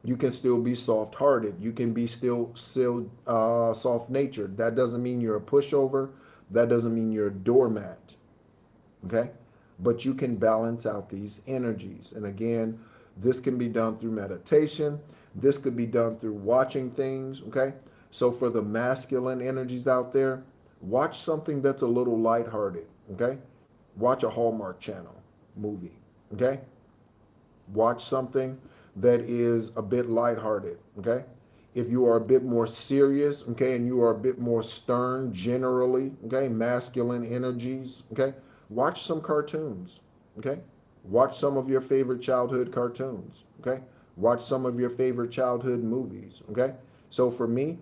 You can still be soft-hearted. You can be still soft-natured. That doesn't mean you're a pushover. That doesn't mean you're a doormat, okay? But you can balance out these energies. And again, this can be done through meditation. This could be done through watching things, okay? So for the masculine energies out there, watch something that's a little lighthearted, okay? Watch a Hallmark Channel movie, okay? Watch something that is a bit lighthearted, okay? If you are a bit more serious, okay, and you are a bit more stern generally, okay, masculine energies, okay, watch some cartoons, okay? Watch some of your favorite childhood cartoons, okay? Watch some of your favorite childhood movies, okay? So for me,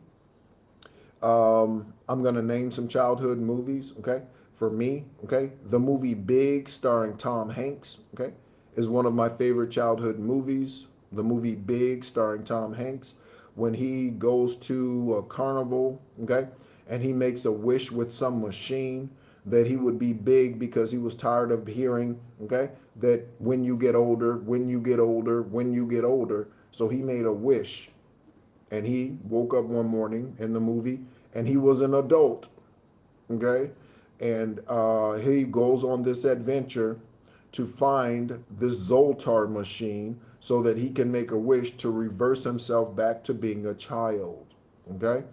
I'm going to name some childhood movies, okay? For me, okay, the movie Big starring Tom Hanks, okay, is one of my favorite childhood movies. The movie Big starring Tom Hanks, when he goes to a carnival, okay, and he makes a wish with some machine that he would be big because he was tired of hearing, okay, that when you get older, when you get older, when you get older. So he made a wish, and he woke up one morning in the movie and he was an adult, okay, and he goes on this adventure to find this Zoltar machine so that he can make a wish to reverse himself back to being a child, okay?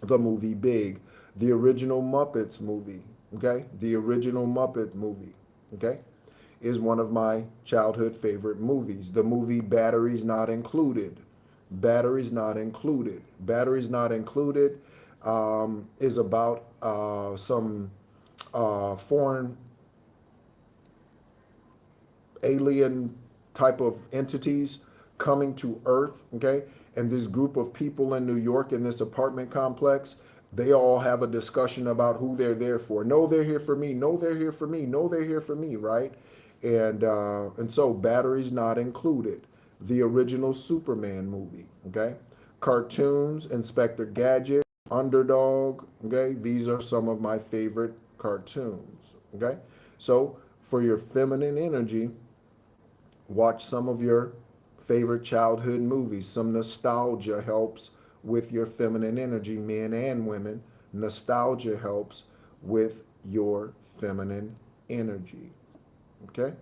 The movie Big, the original Muppets movie, okay? The original Muppet movie, okay? is one of my childhood favorite movies. The movie Batteries Not Included. Batteries Not Included. Batteries Not Included is about some foreign alien type of entities coming to Earth, okay? And this group of people in New York in this apartment complex, they all have a discussion about who they're there for. No, they're here for me. No, they're here for me. No, they're here for me, right? And so Batteries Not Included, the original Superman movie, okay? Cartoons, Inspector Gadget, Underdog, okay? These are some of my favorite cartoons, okay? So for your feminine energy, watch some of your favorite childhood movies. Some nostalgia helps with your feminine energy, men and women. Nostalgia helps with your feminine energy. Okay?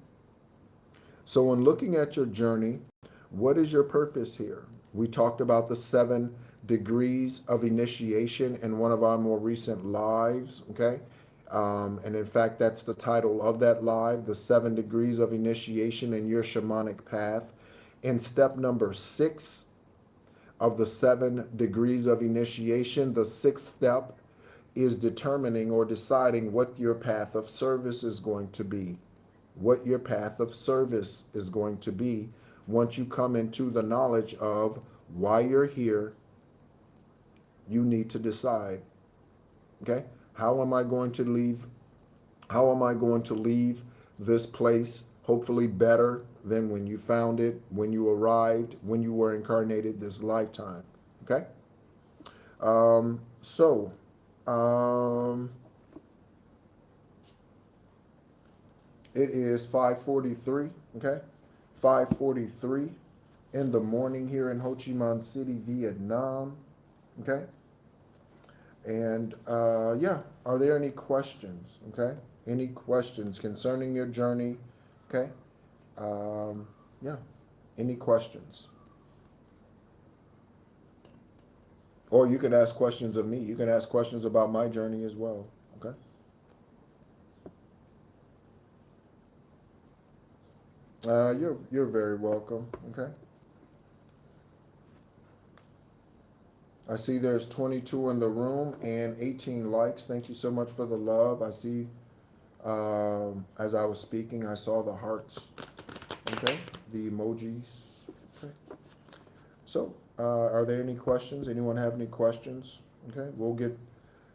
So, in looking at your journey, what is your purpose here? We talked about the 7 degrees of initiation in one of our more recent lives. Okay? And in fact, that's the title of that live, the 7 degrees of initiation in your shamanic path. In step number 6 of the 7 degrees of initiation, the 6th step is determining or deciding what your path of service is going to be. What your path of service is going to be once you come into the knowledge of why you're here. You need to decide, okay? How am I going to leave? How am I going to leave this place hopefully better than when you found it, when you arrived, when you were incarnated this lifetime? Okay? So, it is 5:43, okay? 5:43 in the morning here in Ho Chi Minh City, Vietnam, okay? And yeah, are there any questions? Okay, any questions concerning your journey? Okay, yeah, any questions? Or you can ask questions of me. You can ask questions about my journey as well. Okay. You're very welcome. Okay. I see there's 22 in the room and 18 likes. Thank you so much for the love. I see. As I was speaking, I saw the hearts. Okay, the emojis. Okay. So, are there any questions? Anyone have any questions? Okay, we'll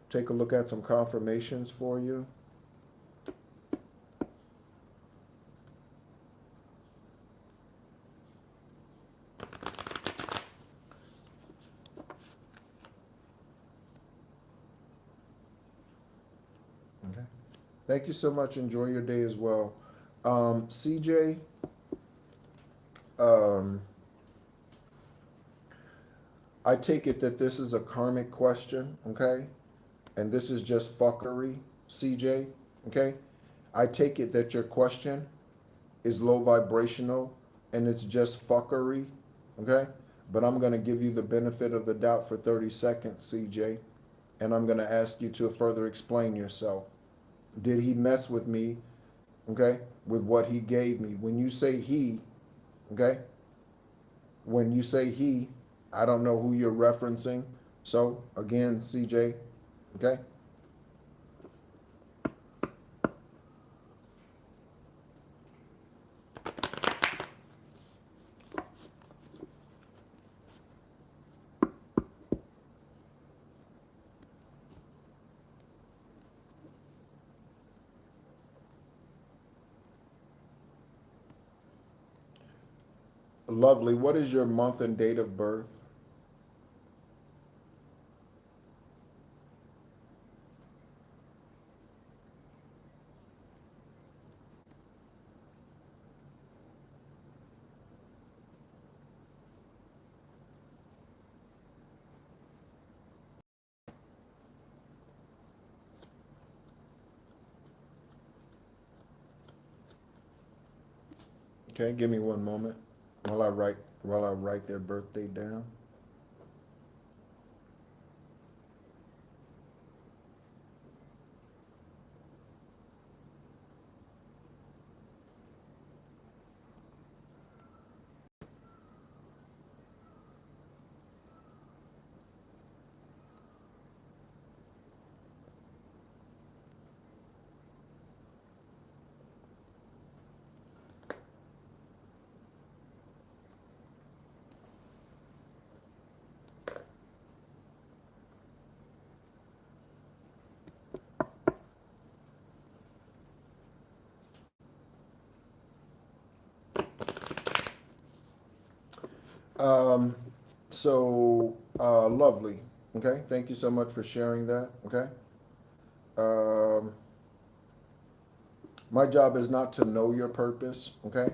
take a look at some confirmations for you. Okay. Thank you so much. Enjoy your day as well. CJ, I take it that this is a karmic question, okay? And this is just fuckery, CJ, okay? I take it that your question is low vibrational and it's just fuckery, okay? But I'm going to give you the benefit of the doubt for 30 seconds, CJ, and I'm going to ask you to further explain yourself. Did he mess with me, okay, with what he gave me? When you say he, okay, when you say he, I don't know who you're referencing. So, again, CJ, okay? Lovely. What is your month and date of birth? Okay, give me one moment while I write their birthday down. Lovely. Okay. Thank you so much for sharing that. Okay. Um, my job is not to know your purpose. Okay.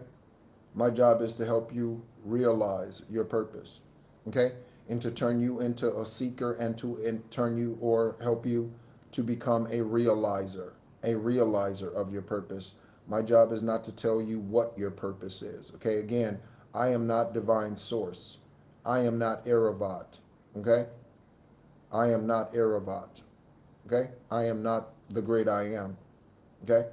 My job is to help you realize your purpose. Okay. And to turn you into a seeker and to turn you or help you to become a realizer of your purpose. My job is not to tell you what your purpose is. Okay. Again, I am not divine source. I am not Aravat. Okay. I am not Aravat. Okay. I am not the great I am. Okay.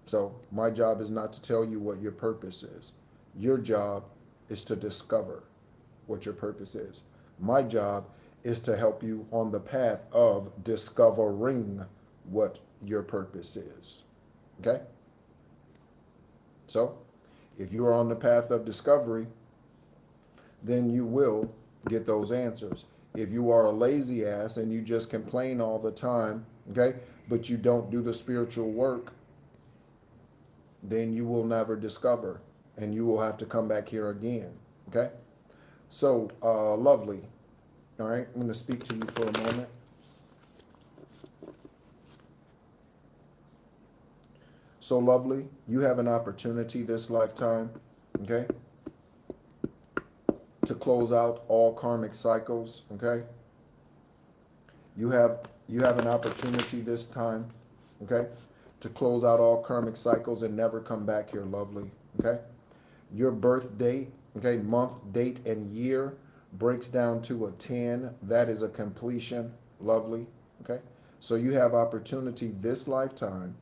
So my job is not to tell you what your purpose is. Your job is to discover what your purpose is. My job is to help you on the path of discovering what your purpose is. Okay? So if you are on the path of discovery, then you will get those answers. If you are a lazy ass and you just complain all the time, okay, but you don't do the spiritual work, then you will never discover and you will have to come back here again. Okay? So, lovely. All right, I'm going to speak to you for a moment. So, lovely, you have an opportunity this lifetime, okay, to close out all karmic cycles, okay? You have an opportunity this time, okay, to close out all karmic cycles and never come back here, lovely, okay? Your birth date, okay, month, date, and year breaks down to a 10. That is a completion, lovely, okay? So you have opportunity this lifetime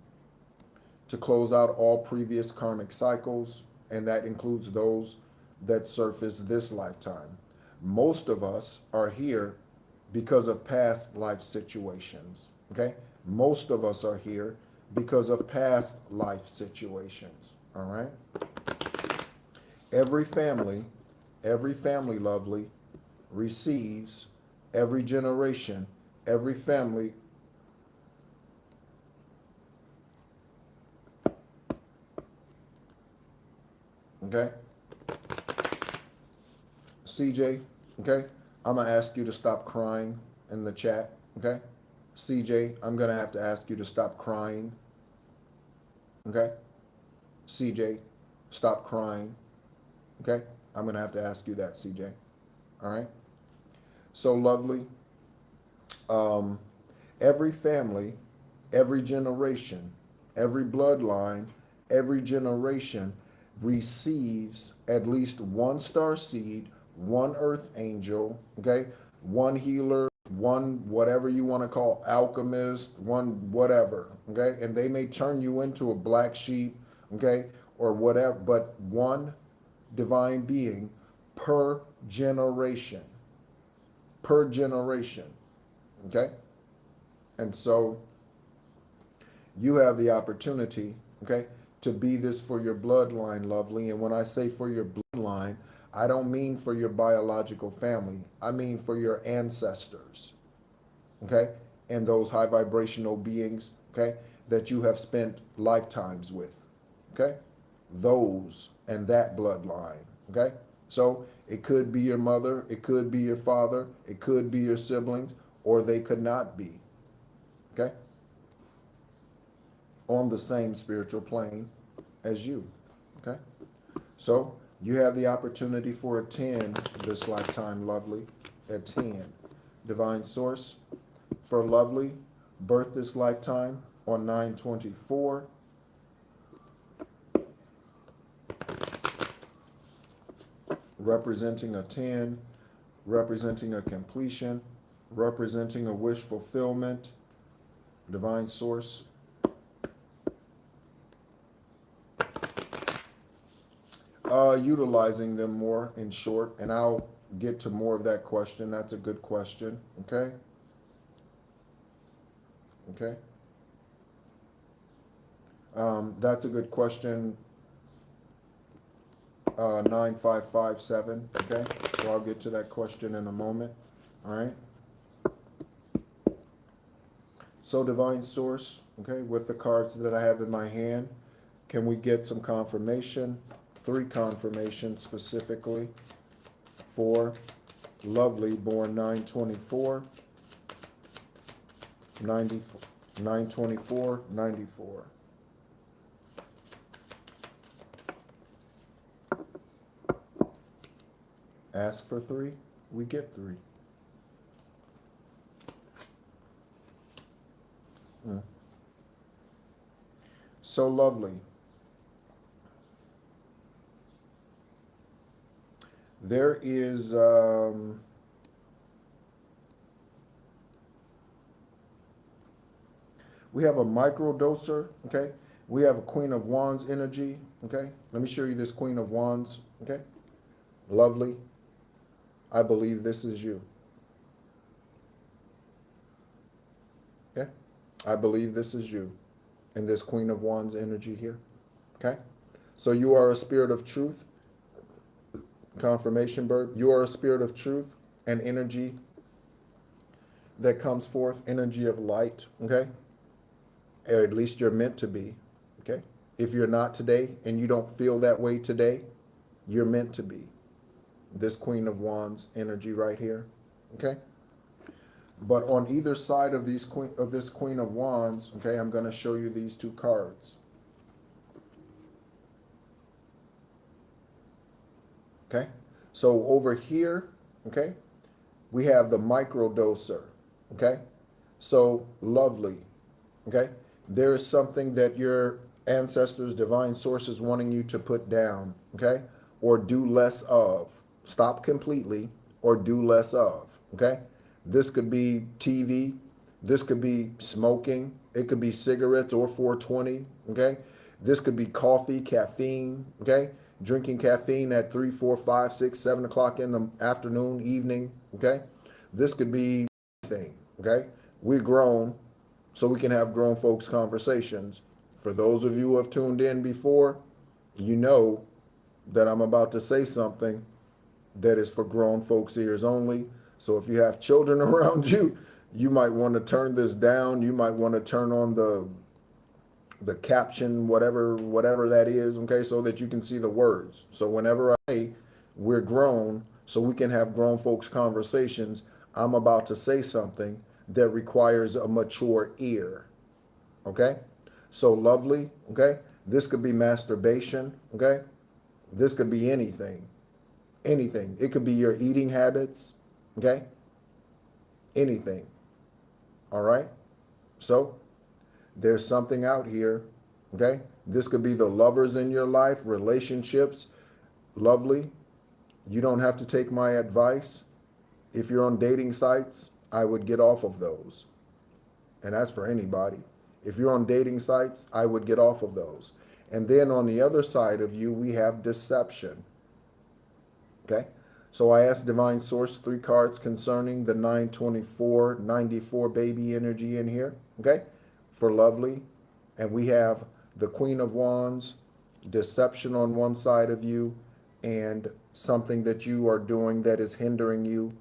to close out all previous karmic cycles, and that includes those that surface this lifetime. Most of us are here because of past life situations, okay? Most of us are here because of past life situations, all right? Every family, lovely, receives, every generation, every family. Okay? CJ, okay? I'm going to ask you to stop crying in the chat, okay? CJ, I'm going to have to ask you to stop crying, okay? CJ, stop crying, okay? I'm going to have to ask you that, CJ, all right? So, lovely, every family, every generation, every bloodline, every generation receives at least one star seed, one earth angel, okay, one healer, one whatever you want to call alchemist, one whatever, okay, and they may turn you into a black sheep, okay, or whatever, but one divine being per generation, okay, and so you have the opportunity, okay, to be this for your bloodline, lovely. And when I say for your bloodline, I don't mean for your biological family. I mean for your ancestors, okay, and those high vibrational beings, okay, that you have spent lifetimes with, okay, those and that bloodline, okay. So it could be your mother, it could be your father, it could be your siblings, or they could not be, okay, on the same spiritual plane as you. Okay? So you have the opportunity for a 10 this lifetime, lovely. A 10. Divine source for lovely, birth this lifetime on 9/24. Representing a 10, representing a completion, representing a wish fulfillment. Divine source, utilizing them more, in short, and I'll get to more of that question. That's a good question. Okay. Okay. That's a good question. 9557. Okay. So I'll get to that question in a moment. All right. So divine source. Okay. With the cards that I have in my hand, can we get some confirmation? 3 confirmations specifically. 4. Lovely, born 9/24, 94, 9/24, 94. Ask for 3, we get 3. So lovely. There is we have a microdoser, okay? We have a Queen of Wands energy, okay? Let me show you this Queen of Wands, okay? Lovely. I believe this is you. Okay? I believe this is you in this Queen of Wands energy here, okay? So you are a spirit of truth. Confirmation, bird. You are a spirit of truth and energy that comes forth, energy of light, okay? Or at least you're meant to be, okay? If you're not today and you don't feel that way today, you're meant to be. This Queen of Wands energy right here, okay? But on either side of this Queen of Wands, okay, I'm going to show you these 2 cards. Okay? So over here, okay, we have the microdoser, okay? So lovely, okay? There is something that your ancestors, divine sources wanting you to put down, okay? Or do less of. Stop completely or do less of, okay? This could be TV. This could be smoking. It could be cigarettes or 420, okay? This could be coffee, caffeine, okay? Drinking caffeine at 3, 4, 5, 6, 7 o'clock in the afternoon, evening, okay? This could be anything, okay? We're grown, so we can have grown folks conversations. For those of you who have tuned in before, you know that I'm about to say something that is for grown folks' ears only. So if you have children around you, you might want to turn this down. You might want to turn on the caption, whatever that is, okay, so that you can see the words. So whenever I say we're grown, so we can have grown folks conversations, I'm about to say something that requires a mature ear, okay? So lovely, okay? This could be masturbation, okay? This could be anything, anything. It could be your eating habits, okay? Anything, all right? So there's something out here, okay? This could be the lovers in your life, relationships, lovely. You don't have to take my advice. If you're on dating sites, I would get off of those. And that's for anybody. If you're on dating sites, I would get off of those. And then on the other side of you, we have deception, okay? So I asked Divine Source 3 cards concerning the 9/24, 94 baby energy in here, okay? For lovely. And we have the Queen of Wands, deception on one side of you, and something that you are doing that is hindering you,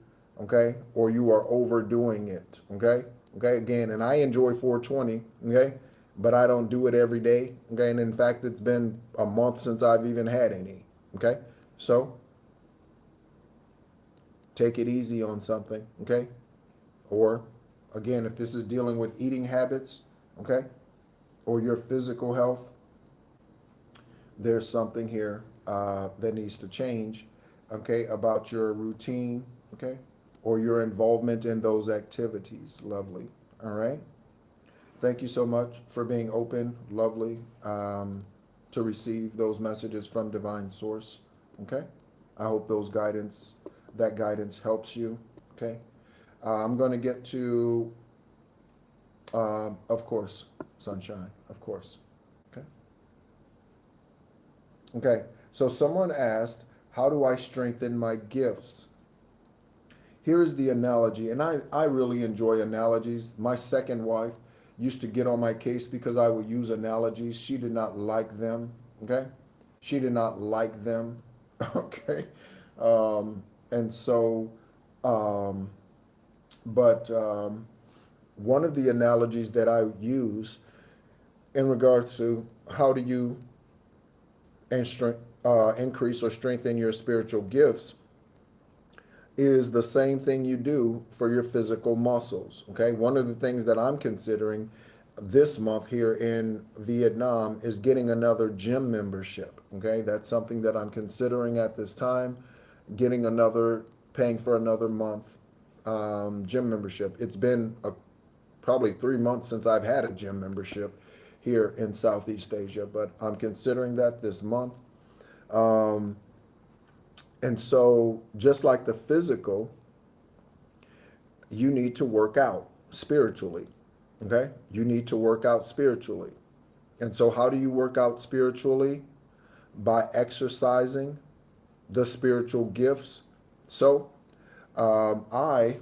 okay? Or you are overdoing it, okay? Okay, again, and I enjoy 420, okay? But I don't do it every day, okay? And in fact, it's been a month since I've even had any, okay? So take it easy on something, okay? Or again, if this is dealing with eating habits, okay, or your physical health, there's something here that needs to change, okay, about your routine, okay, or your involvement in those activities. Lovely. All right. Thank you so much for being open, lovely, to receive those messages from Divine Source. Okay. I hope that guidance helps you. Okay. I'm going to get to, of course, sunshine, of course. Okay. Okay. So someone asked, how do I strengthen my gifts? Here is the analogy, and I really enjoy analogies. My second wife used to get on my case because I would use analogies. She did not like them, okay? She did not like them, okay? And so, um, but one of the analogies that I use in regards to how do you increase or strengthen your spiritual gifts is the same thing you do for your physical muscles. Okay. One of the things that I'm considering this month here in Vietnam is getting another gym membership. Okay. That's something that I'm considering at this time, getting another, paying for another month gym membership. It's been probably 3 months since I've had a gym membership here in Southeast Asia, but I'm considering that this month. Um, and so, just like the physical, you need to work out spiritually. Okay? You need to work out spiritually. And so, how do you work out spiritually? By exercising the spiritual gifts. So, I,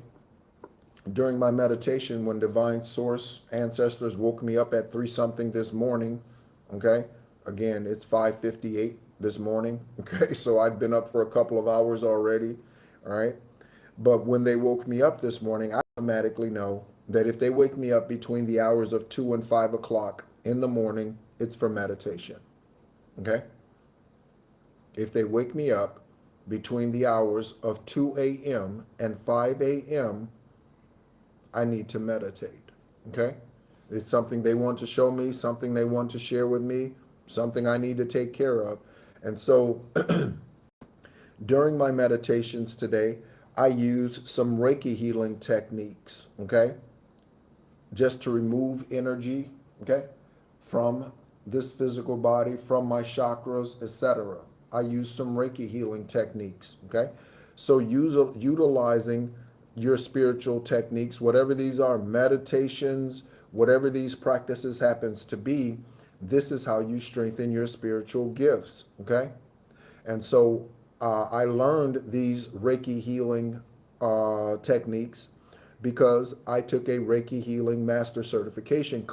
during my meditation, when divine source ancestors woke me up at 3 something this morning, okay? Again, it's 5:58 this morning, okay? So I've been up for a couple of hours already, all right? But when they woke me up this morning, I automatically know that if they wake me up between the hours of 2 and 5 o'clock in the morning, it's for meditation, okay? If they wake me up between the hours of 2 a.m. and 5 a.m., I need to meditate, okay? It's something they want to show me, something they want to share with me, something I need to take care of. And so during my meditations today, I use some Reiki healing techniques, okay? Just to remove energy, okay, from this physical body, from my chakras, etc. I use some Reiki healing techniques, okay? So utilizing your spiritual techniques, whatever these are, meditations, whatever these practices happens to be, this is how you strengthen your spiritual gifts, okay? And so I learned these Reiki healing techniques because I took a Reiki healing master certification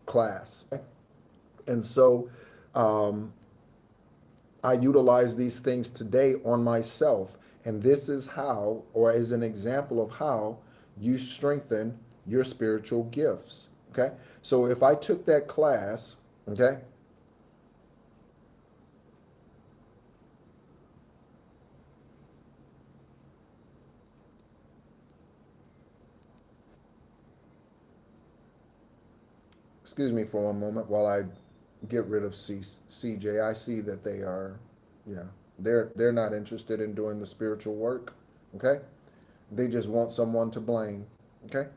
class. And so um, I utilize these things today on myself. And this is how, or is an example of how you strengthen your spiritual gifts. Okay. So if I took that class, okay, excuse me for one moment while I get rid of CJ. I see that they are, yeah, they're not interested in doing the spiritual work. Okay. They just want someone to blame. Okay.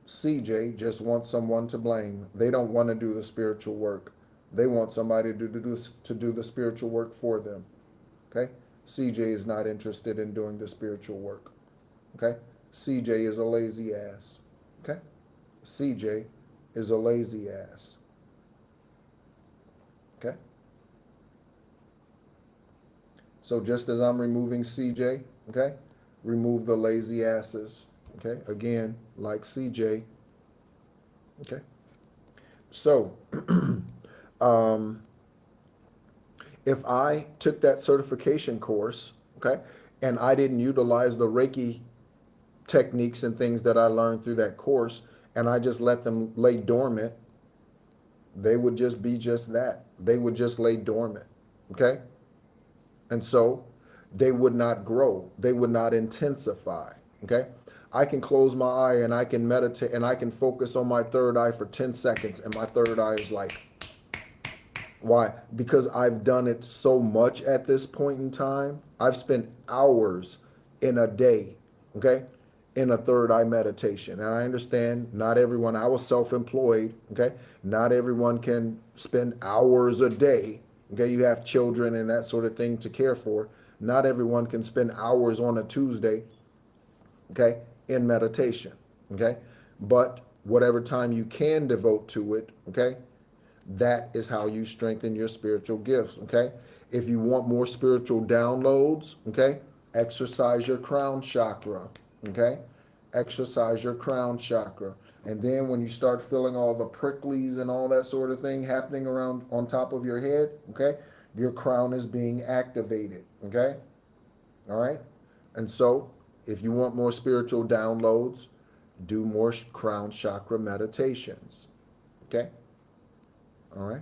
CJ just wants someone to blame. They don't want to do the spiritual work. They want somebody to do the spiritual work for them. Okay? CJ is not interested in doing the spiritual work. Okay? CJ is a lazy ass. Okay? CJ is a lazy ass. Okay? So just as I'm removing CJ, okay? Remove the lazy asses. Okay? Again, like CJ. Okay? So, um, if I took that certification course, okay, and I didn't utilize the Reiki techniques and things that I learned through that course, and I just let them lay dormant, they would just be just that. They would just lay dormant, okay? And so they would not grow. They would not intensify, okay? I can close my eye and I can meditate and I can focus on my third eye for 10 seconds and my third eye is like, why? Because I've done it so much at this point in time. I've spent hours in a day, okay, in a third eye meditation. And I understand not everyone, I was self employed, okay, not everyone can spend hours a day, okay, you have children and that sort of thing to care for. Not everyone can spend hours on a Tuesday, okay, in meditation, okay, but whatever time you can devote to it, okay, that is how you strengthen your spiritual gifts, okay? If you want more spiritual downloads, okay, exercise your crown chakra, okay? Exercise your crown chakra. And then when you start feeling all the pricklies and all that sort of thing happening around on top of your head, okay, your crown is being activated, okay? All right? And so, if you want more spiritual downloads, do more crown chakra meditations, okay? All right.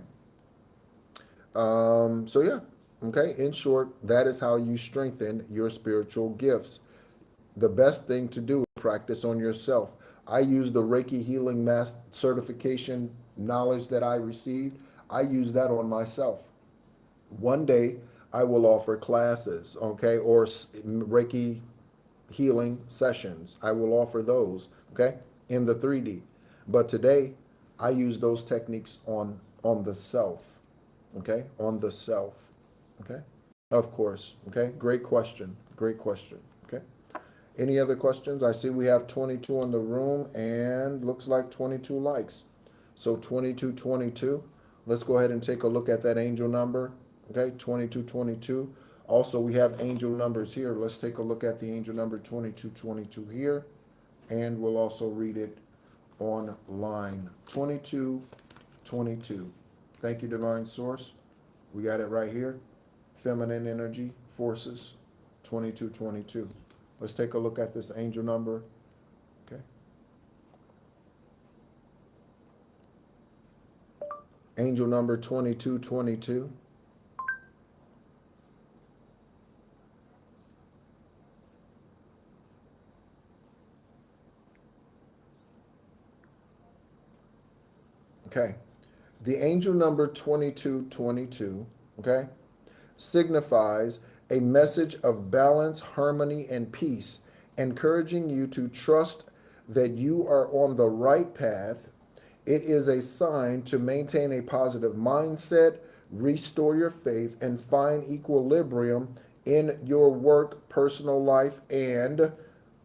So yeah, Okay, in short, that is how you strengthen your spiritual gifts. The best thing to do is practice on yourself. I use the Reiki Healing Master certification knowledge that I received. I use that on myself. One day I will offer classes, okay, or Reiki healing sessions. I will offer those, okay, in the 3D. But today I use those techniques on the self, okay, on the self, okay. Of course, okay. Great question. Great question. Okay. Any other questions? I see we have 22 in the room and looks like 22 likes. So 2222. Let's go ahead and take a look at that angel number. Okay, 2222. Also, we have angel numbers here. Let's take a look at the angel number 2222 here. And we'll also read it on line 2222. Thank you, Divine Source. We got it right here. Feminine energy forces 2222. Let's take a look at this angel number. Okay. Angel number 2222. Okay. The angel number 2222, okay, signifies a message of balance, harmony, and peace, encouraging you to trust that you are on the right path. It is a sign to maintain a positive mindset, restore your faith, and find equilibrium in your work, personal life, and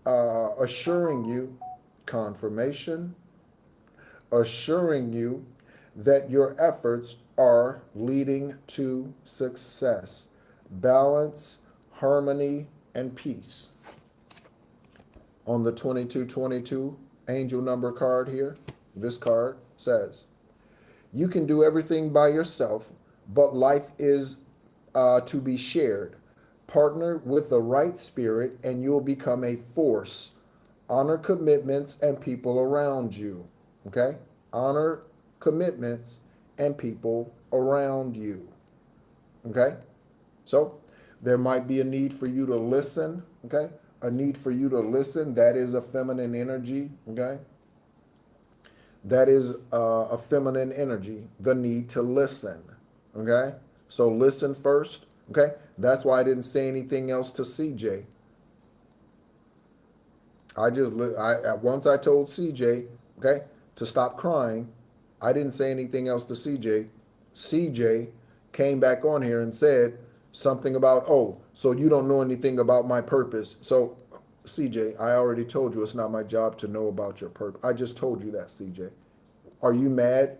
assuring you confirmation, assuring you that your efforts are leading to success, balance, harmony, and peace. On the 2222 angel number card here, this card says, you can do everything by yourself, but life is to be shared. Partner with the right spirit and you'll become a force. Honor commitments and people around you. Okay? Honor commitments and people around you. Okay? So there might be a need for you to listen. Okay? A need for you to listen. That is a feminine energy. Okay? That is a feminine energy. The need to listen. Okay? So listen first. Okay? That's why I didn't say anything else to CJ. Once I told CJ, okay, to stop crying, I didn't say anything else to CJ. CJ came back on here and said something about, oh, so you don't know anything about my purpose. So, CJ, I already told you it's not my job to know about your purpose. I just told you that, CJ. Are you mad?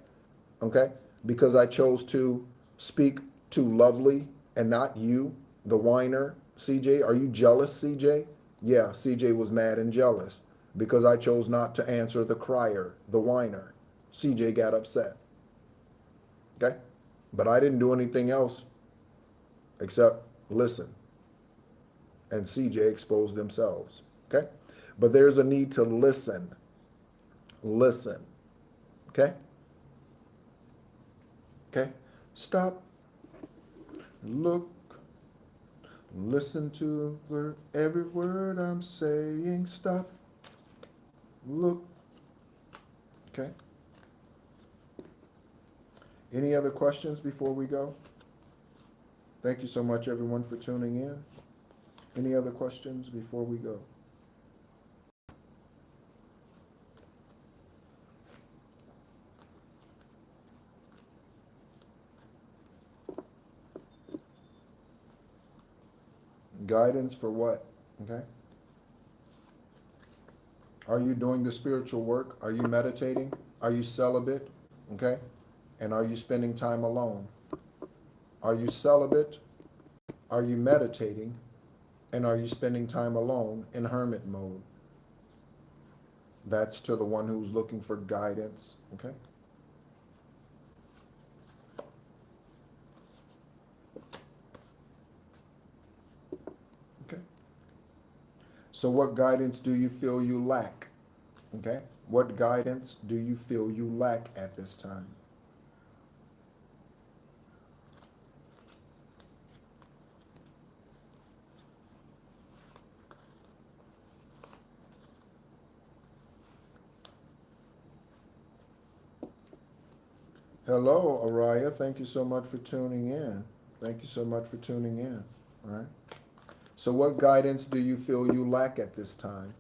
Okay, because I chose to speak to Lovely and not you, the whiner, CJ. Are you jealous, CJ? Yeah, CJ was mad and jealous because I chose not to answer the crier, the whiner. CJ got upset. Okay? But I didn't do anything else except listen. And CJ exposed themselves. Okay? But there's a need to listen. Listen. Okay? Okay? Stop. Look. Listen to every word I'm saying. Stop. Look. Okay. Any other questions before we go? Thank you so much, everyone, for tuning in. Any other questions before we go? Guidance for what? Okay. Are you doing the spiritual work? Are you meditating? Are you celibate? Okay. And are you spending time alone? Are you celibate? Are you meditating? And are you spending time alone in hermit mode? That's to the one who's looking for guidance. Okay. Okay. So what guidance do you feel you lack? Okay. What guidance do you feel you lack at this time? Hello, Araya. Thank you so much for tuning in. Thank you so much for tuning in. All right. So, what guidance do you feel you lack at this time?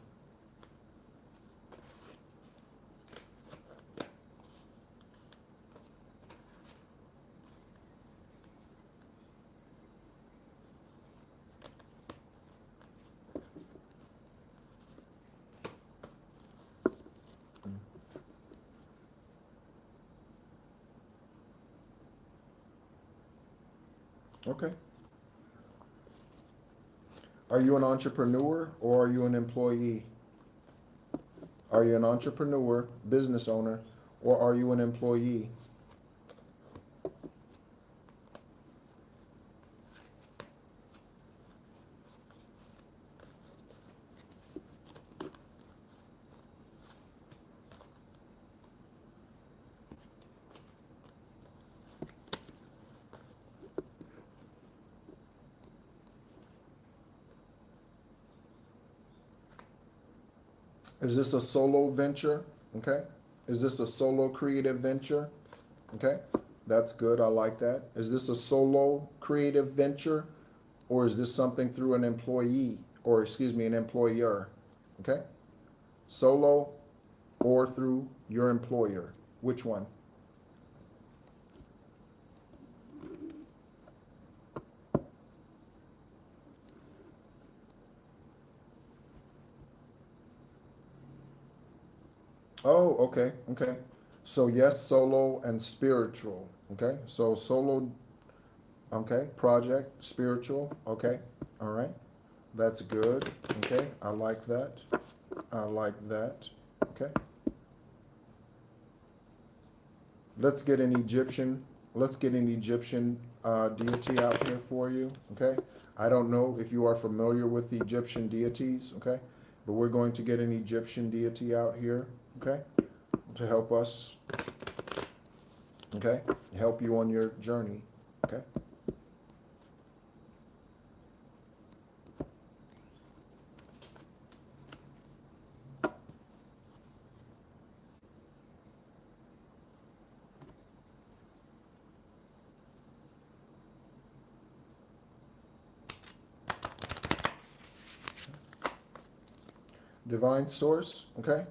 Okay. Are you an entrepreneur or are you an employee? Are you an entrepreneur, business owner, or are you an employee? Is this a solo venture? Okay. Is this a solo creative venture? Okay. That's good. I like that. Is this a solo creative venture or is this something through an employee or, excuse me, an employer? Okay. Solo or through your employer? Which one? Oh, okay. Okay. So, yes, solo and spiritual. Okay. So, solo, okay, project, spiritual. Okay. All right. That's good. Okay. I like that. I like that. Okay. Let's get an Egyptian. Let's get an Egyptian deity out here for you. Okay. I don't know if you are familiar with the Egyptian deities. Okay. But we're going to get an Egyptian deity out here. Okay. To help us. Okay. Help you on your journey. Okay. Divine source. Okay.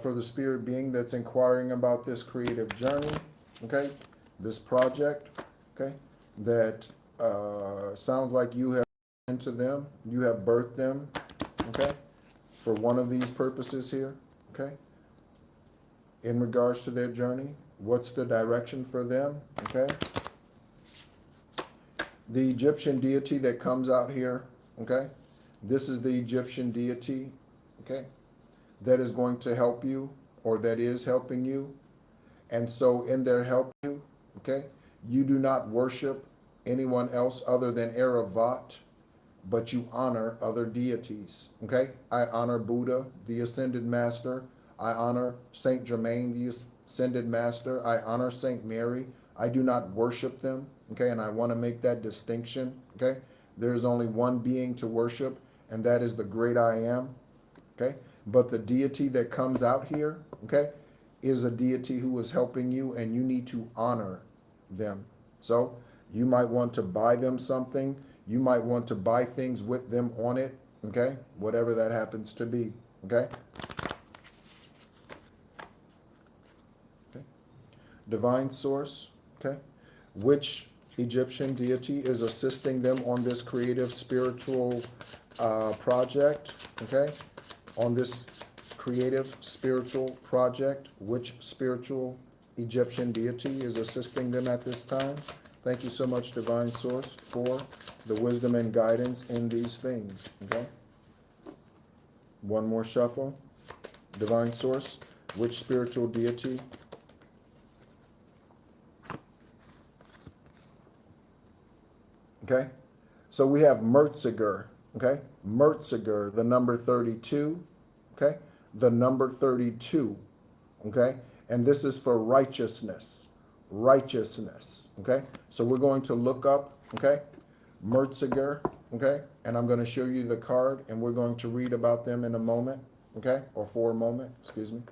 For the spirit being that's inquiring about this creative journey, okay, this project, okay, that sounds like you have into them, you have birthed them, okay, for one of these purposes here, okay, in regards to their journey. What's the direction for them, okay? The Egyptian deity that comes out here, okay, this is the Egyptian deity, okay, that is going to help you or that is helping you. And so in their help you, okay, you do not worship anyone else other than Eravat, but you honor other deities, okay? I honor Buddha, the Ascended Master. I honor Saint Germain, the Ascended Master. I honor Saint Mary. I do not worship them, okay? And I want to make that distinction, okay? There is only one being to worship, and that is the great I am, okay? But the deity that comes out here, okay, is a deity who is helping you, and you need to honor them. So you might want to buy them something. You might want to buy things with them on it, okay, whatever that happens to be, okay? Okay. Divine source, okay? Which Egyptian deity is assisting them on this creative spiritual project, okay? On this creative spiritual project, which spiritual Egyptian deity is assisting them at this time? Thank you so much, Divine Source, for the wisdom and guidance in these things, okay? One more shuffle. Divine Source, which spiritual deity? Okay? So we have Mertziger, okay? Mertziger, the number 32, okay? The number 32, okay? And this is for righteousness, okay? So we're going to look up, okay, Mertziger, okay? And I'm going to show you the card, and we're going to read about them in a moment, okay, or for a moment, excuse me.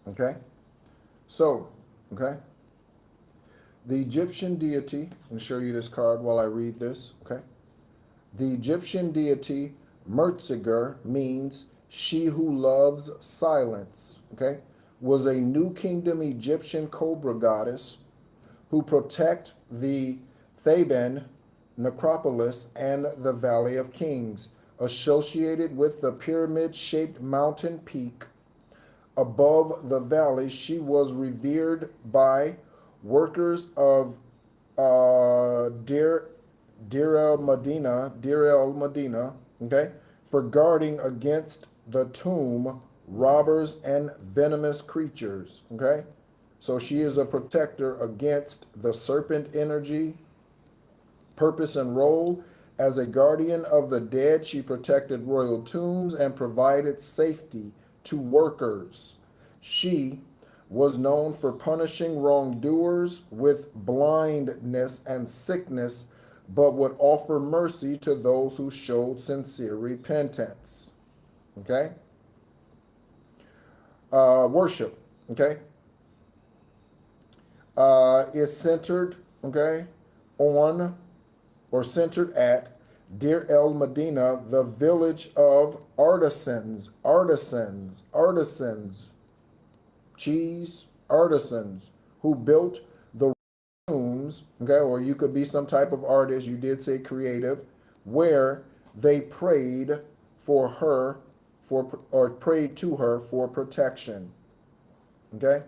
Okay, so, okay, the Egyptian deity, I'll show you this card while I read this, okay? The Egyptian deity Mertziger means she who loves silence, okay? Was a New Kingdom Egyptian cobra goddess who protect the Theban necropolis and the Valley of Kings, associated with the pyramid-shaped mountain peak above the valley. She was revered by workers of Deir el Medina, okay, for guarding against the tomb, robbers, and venomous creatures, okay? So she is a protector against the serpent energy, purpose, and role. As a guardian of the dead, she protected royal tombs and provided safety to workers. She was known for punishing wrongdoers with blindness and sickness, but would offer mercy to those who showed sincere repentance. Okay? Worship, okay, is centered, okay, on or centered at Deir el Medina, the village of artisans, cheese artisans who built the rooms, okay, or you could be some type of artist, you did say creative, where they prayed for her for or prayed to her for protection. Okay?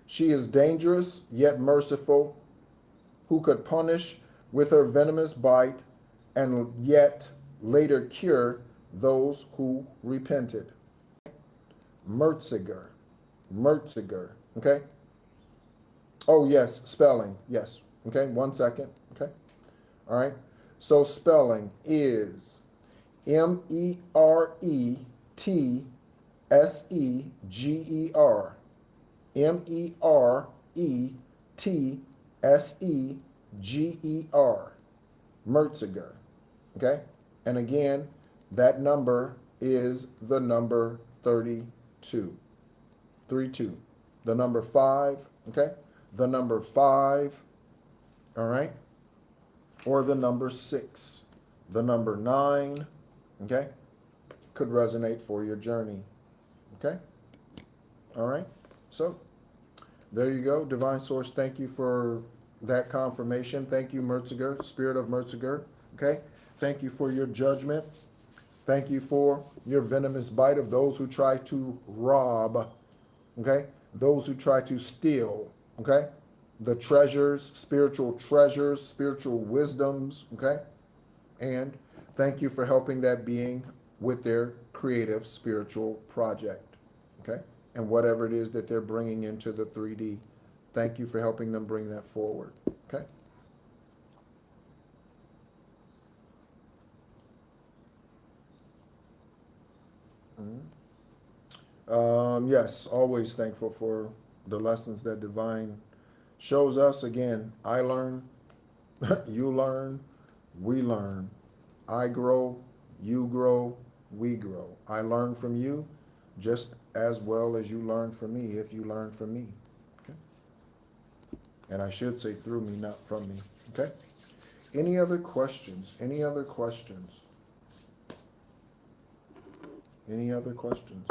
She is dangerous yet merciful, who could punish with her venomous bite and yet later cure those who repented. Mertziger. Mertziger. Okay? Oh, yes, spelling. Yes. Okay, 1 second. Okay. All right. So spelling is Meretseger. Meretseger. Mertziger. Okay? And again, that number is the number 32. 32. The number 5, okay? The number 5, all right? Or the number 6. The number 9, okay? Could resonate for your journey. Okay? All right? So, there you go. Divine Source, thank you for that confirmation. Thank you, Mertziger, Spirit of Mertziger. Okay? Thank you for your judgment. Thank you for your venomous bite of those who try to rob, okay? Those who try to steal, okay? The treasures, spiritual wisdoms, okay? And thank you for helping that being with their creative spiritual project, okay? And whatever it is that they're bringing into the 3D, thank you for helping them bring that forward, okay? Yes, always thankful for the lessons that divine shows us. Again, I learn, you learn, we learn. I grow, you grow, we grow. I learn from you just as well as you learn from me if you learn from me. Okay? And I should say through me, not from me. Okay? Any other questions? Any other questions? Any other questions?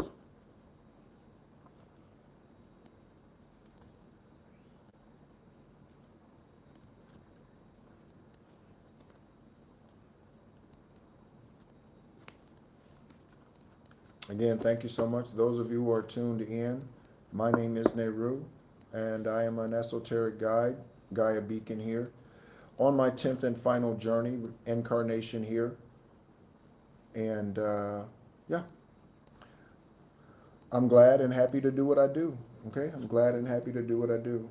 Again, thank you so much. Those of you who are tuned in, my name is Nehru, and I am an esoteric guide, Gaia Beacon here, on my 10th and final journey, incarnation here. And yeah, I'm glad and happy to do what I do. Okay, I'm glad and happy to do what I do.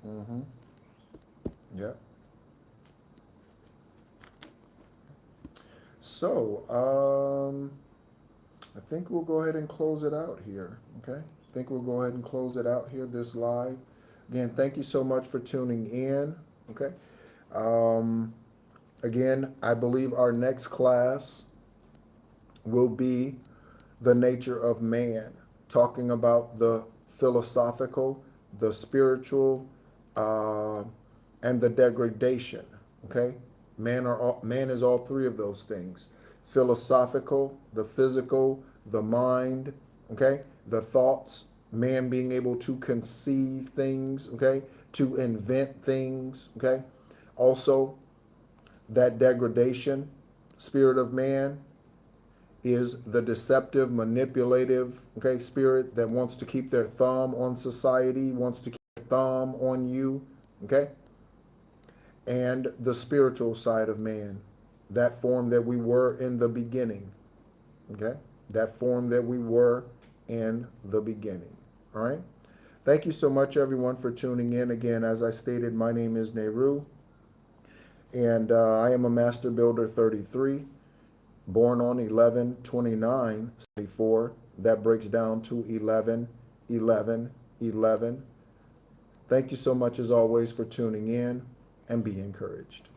Mm-hmm. Yeah. So, I think we'll go ahead and close it out here. Okay. I think we'll go ahead and close it out here, this live. Again, thank you so much for tuning in. Okay. Um, Again, I believe our next class will be the nature of man, talking about the philosophical, the spiritual, uh, and the degradation. Okay, man is all three of those things: philosophical, the physical, the mind. Okay, the thoughts. Man being able to conceive things. Okay, to invent things. Okay, also that degradation, spirit of man, is the deceptive, manipulative, okay, spirit that wants to keep their thumb on society, wants to keep their thumb on you, okay? And the spiritual side of man, that form that we were in the beginning, okay? That form that we were in the beginning, all right? Thank you so much, everyone, for tuning in. Again, as I stated, my name is Nehru, and I am a Master Builder 33. Born on 11/29/74. That breaks down to 11/11/11. Thank you so much as always for tuning in, and be encouraged.